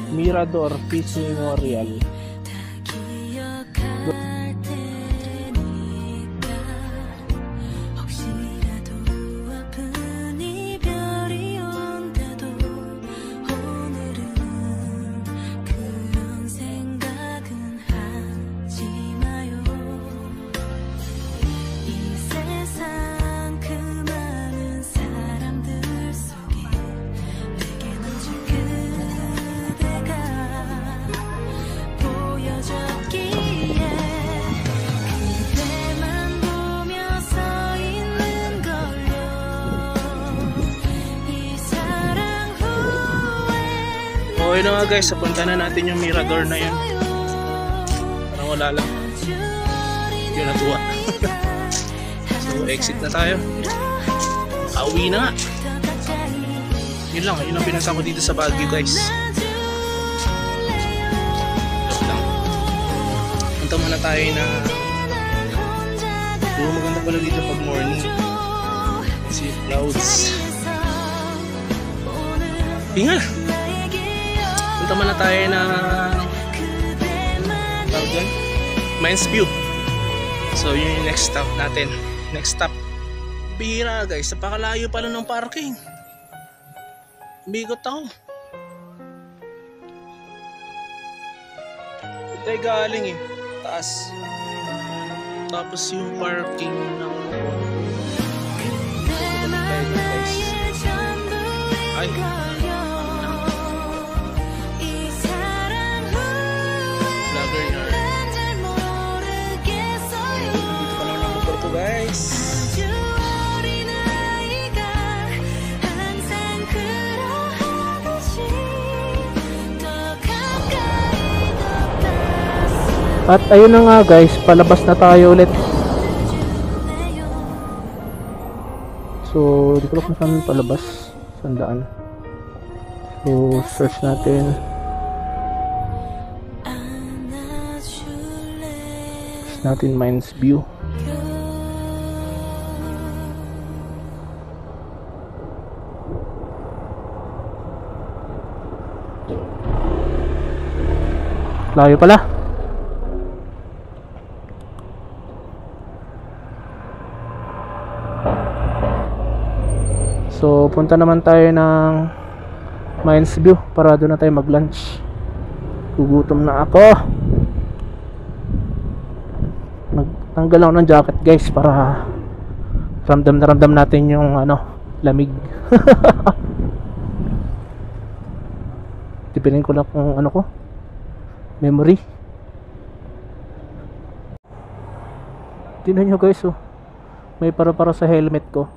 Mirador Peace Memorial. Okay na nga guys, napunta na natin yung mirador na yun. Parang wala lang. Yun natuwa. So exit na tayo. Pauwi na nga. Yun lang, yun ang pinasa ko dito sa Baguio guys. Joke lang. Punta muna tayo na maganda pala dito pag morning. See clouds. Hinga! Punta muna tayo na Mines View. So yun yung next stop natin. Next stop, bihira guys, napakalayo pala ng parking. Bigot ako. Ito ay galing taas. Tapos yung parking ng ay Vlogger yard. At ayun na nga guys, palabas na tayo ulit. So, di ko lang kung saan palabas. Sandaan. So, search natin. Search natin Mines View. Layo pala. So, punta naman tayo ng Mines View para doon na tayo mag-lunch. Gugutom na ako. Nagtanggal ako ng jacket guys para ramdam na ramdam natin yung lamig. Tipinin ko lang kung ko memory. Tingnan nyo guys, oh. May para sa helmet ko.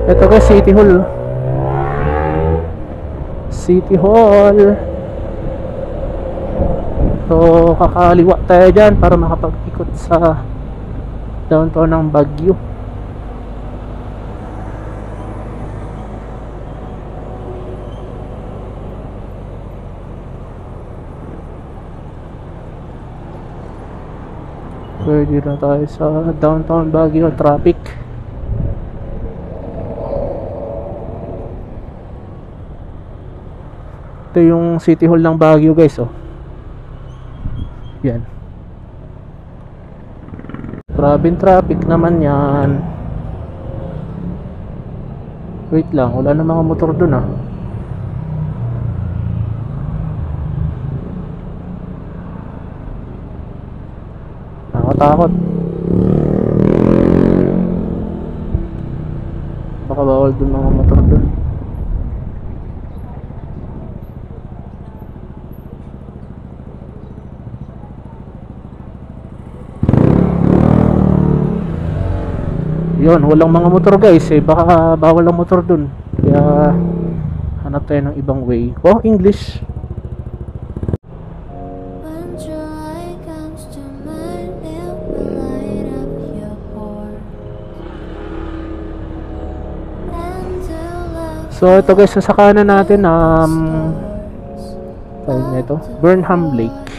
Ito guys, City Hall. City Hall. So, kakaliwa tayo dyan para makapag-ikot sa downtown ng Baguio. Pwede na tayo sa downtown Baguio traffic. Ito yung City Hall ng Baguio guys, oh. Yan. Grabing traffic naman yan. Wait lang, wala na mga motor dun, ah. Nakatakot. Baka bawal dun mga motor dun. Yun, walang mga motor guys eh. Baka bawal ang motor dun. Kaya hanap tayo ng ibang way. Oh, English. So ito guys, sa kanan natin tawag na ito, Burnham Lake.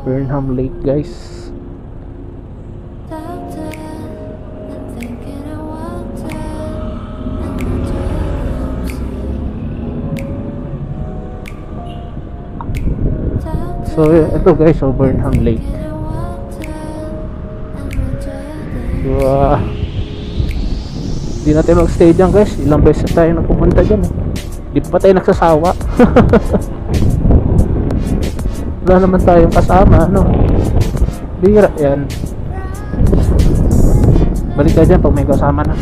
Burnham Lake guys. So ito guys, Burnham Lake. Wow. Hindi natin mag-stay dyan guys. Ilang beses tayo nagpupunta dyan eh. Di pa tayo nagsasawa. Wala naman tayong kasama, ano. Bira yan. Balik ka dyan pag may kasama na.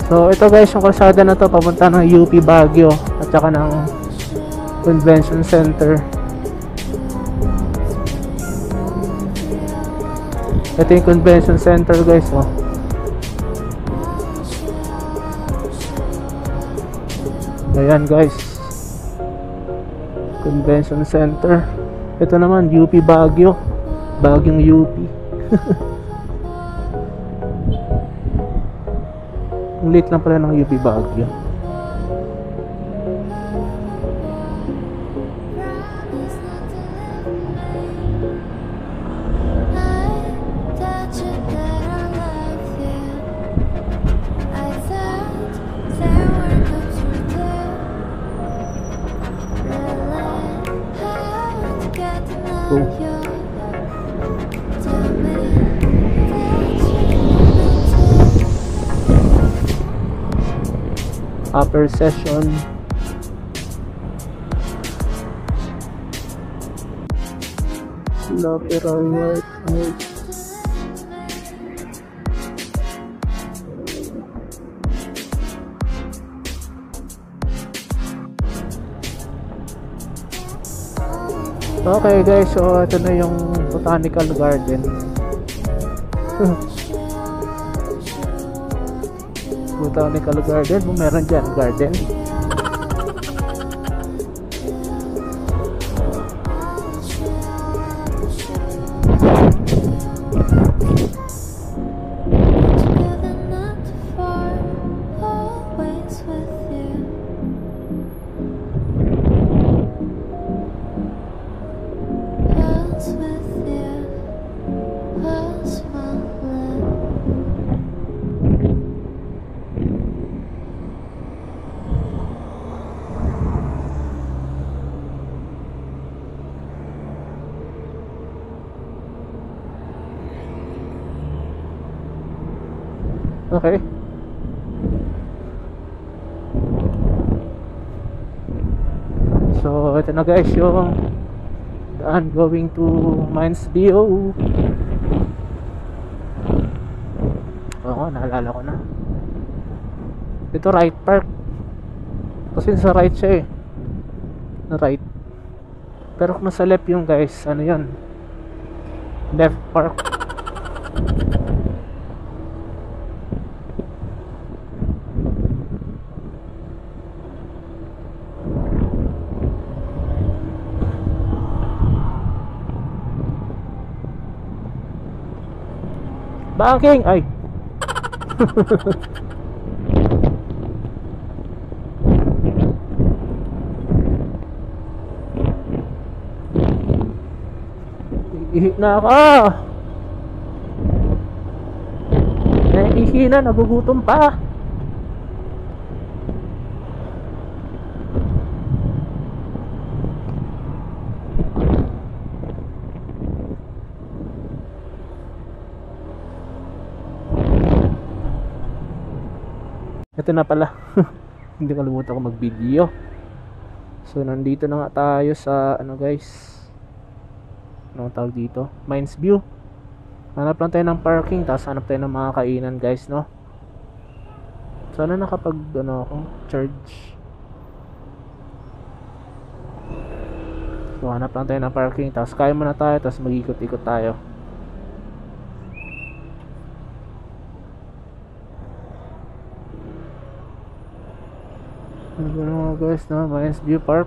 So ito guys, yung kalsada na to papunta ng UP Baguio at saka ng Convention Center. Ito yung Convention Center guys, oh. Ayan guys, Convention Center. Ito naman UP Baguio, Baguiong UP. Ang late lang pala ng UP Baguio. Upper session. Lateral right. Okay guys, so ito na yung botanical garden. Botanical garden, meron dyan garden. Okay. So, ito na guys yung daan going to Mines View. Oo, naalala ko na. Ito right park. Kasi sa right siya eh. Na right. Pero kung nasa left yung guys, ano yun? Left park. Banking! Ay! Ihi na ako! Naihi na, nagugutom pa! Ito na pala. Hindi kalimutan ko mag-video. So nandito na nga tayo sa ano guys. Anong tawag dito? Mines View. Hanap lang tayo ng parking, tapos hanap tayo ng mga kainan guys, no? Sana nakapag ano ako, charge. So hanap lang tayo ng parking, tapos kaya muna tayo, tapos mag-ikot-ikot tayo. Ano nga guys, no? Mines View Park.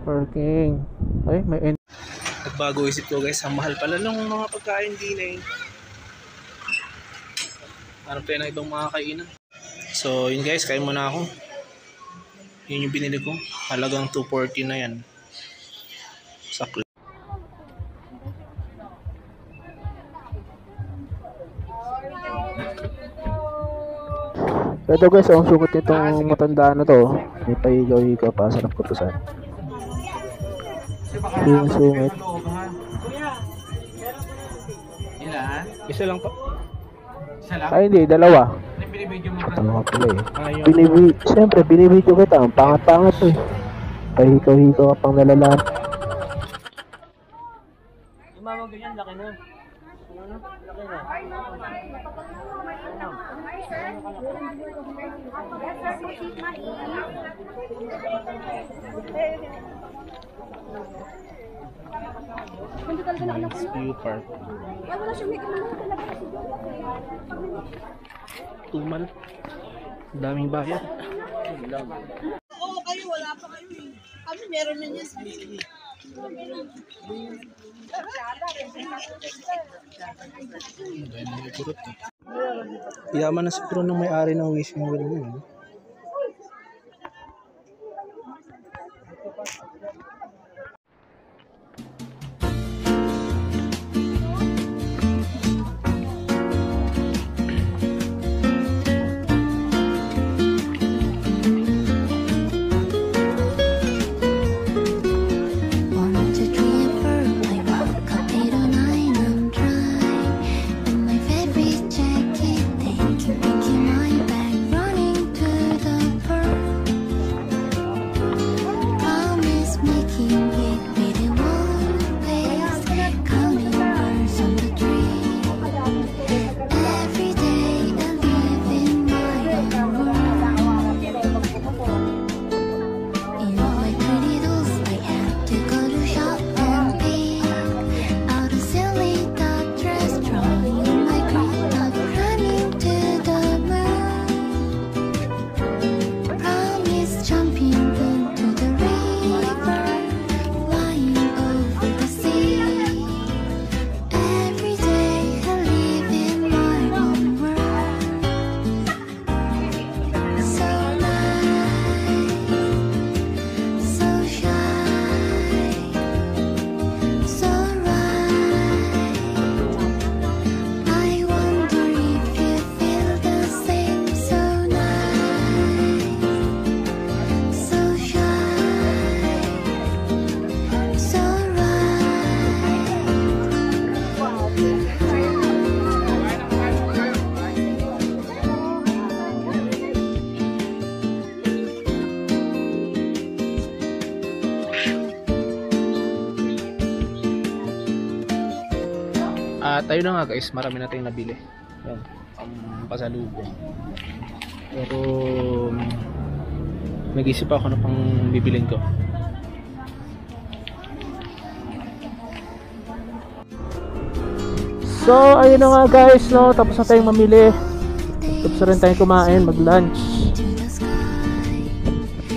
Parking. Ay, may end. Nagbago isip ko guys, ang mahal pala ng mga pagkain din eh. Hanap tayo ng ibang mga kainan. So yun guys, kain muna ako. Yun yung binili ko. Halagang 240 na yan. Sakli. Ito guys, ang sukat nitong matanda na to. May pahigaw-higaw pa, sarap ko to saan. Yung sungit. Ilan? Isa lang pa. Isa lang? Ay hindi, dalawa. Binibidyo mo ba? Tama pala eh. Siyempre, binibidyo kita. Ang pangat-pangat to eh. Pahigaw-higaw ka pang nalalaan. Yung mga ganyan, laki na. Laki na. Mines View Park. Tumal. Daming bayan. Oo, kayo wala pa kayo eh. Kami meron na niya. Yaman na siguro ng may-ari ng wishing well mo. Running to At ayun na nga guys, marami na tayong nabili. Yan, ang pasalubong. Pero nag-isip ako na pang bibilin ko. So ayun na nga guys, no, tapos na tayong mamili. Tapos na rin tayong kumain, mag-lunch.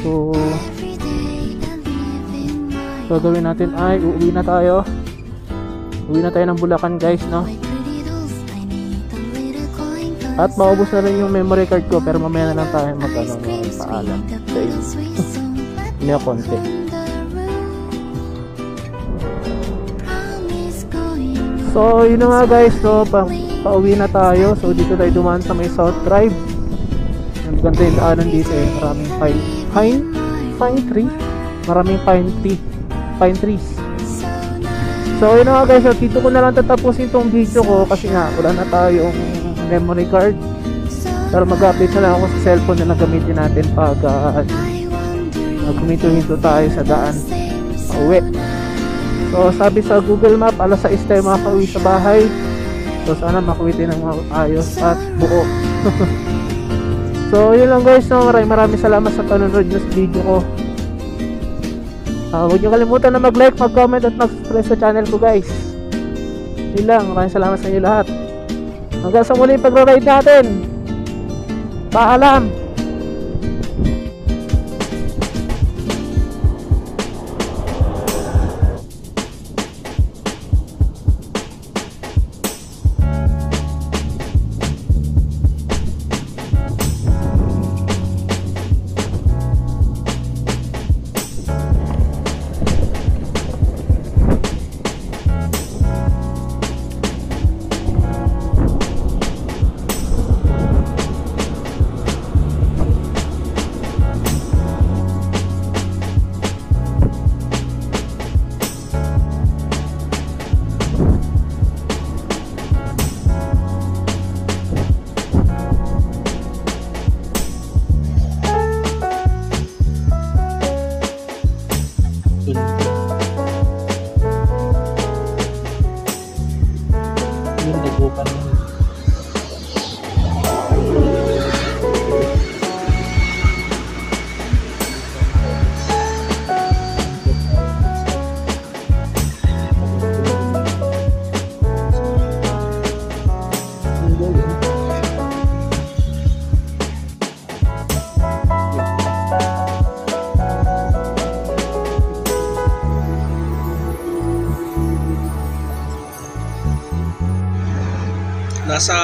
So gagawin natin ay uuwi na tayo. Uwi na tayo ng Bulacan guys, no. At maubos na rin yung memory card ko, pero mamaya na lang tayo paalam sa inyo. Hindi na konti. So yun na nga guys, so pauwi na tayo. So dito tayo dumaan sa may South Drive. Ang ganda yung daanan dito eh. Maraming pine tree. Maraming pine trees. So yun na nga guys, so, dito ko na lang tatapusin tong video ko kasi nga wala na tayong memory card. Pero mag-update na lang ako sa cellphone na nagamitin natin pag magkuminto-hinto tayo sa daan pauwi. So sabi sa Google Map, alas 6 tayo makauwi sa bahay. So sana makuwi tayo ng ayos at buo. So yun lang guys, no? Maraming salamat sa panonood nyo sa video ko. Huwag nyo kalimutan na mag-like, mag-comment at mag-subscribe sa channel ko guys. Yun lang, maraming salamat sa inyo lahat. Hanggang sa muli pag-ride natin. Paalam! Yung nagupan mo. Nasa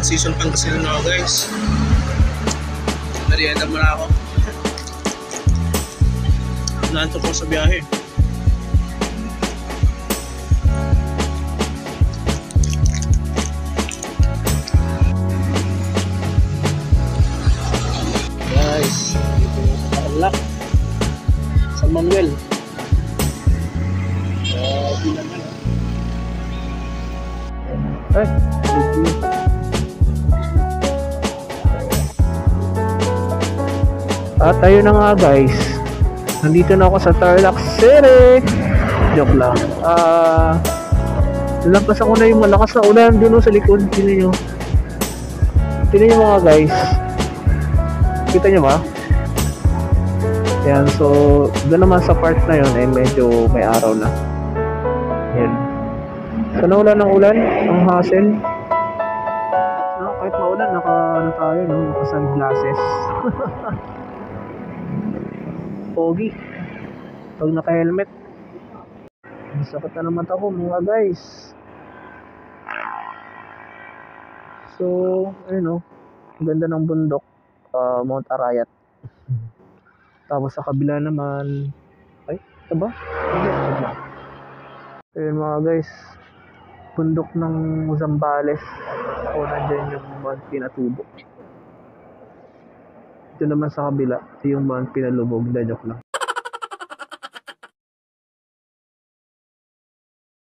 season Pangasinan na ako guys. Merienda muna ako. Nanto ko sa biyahe. Guys, dito sa Tarlac, San Manuel. At ayun na nga guys, nandito na ako sa Tarlac City. Joke lang. Lampasan ko na yung malakas na ulan dun sa likod. Tingnan nyo mga guys. Kita nyo ba? Yan, so doon naman sa part na yun eh medyo may araw na. Yan. So naulan ng ulan, ang hassle. So, kahit maulan, naka tayo, no? Naka sunglasses. Pogi pag naka-helmet. Sakit na naman ako mga guys. So ayun o, ganda ng bundok, Mount Arayat. Tapos sa kabila naman, ay ito ba? Ayun mga guys, bundok ng Zambales. O nandyan yung Mount Pinatubo. Ito naman sa kabila, yung Mount Pinalubog. Joke lang.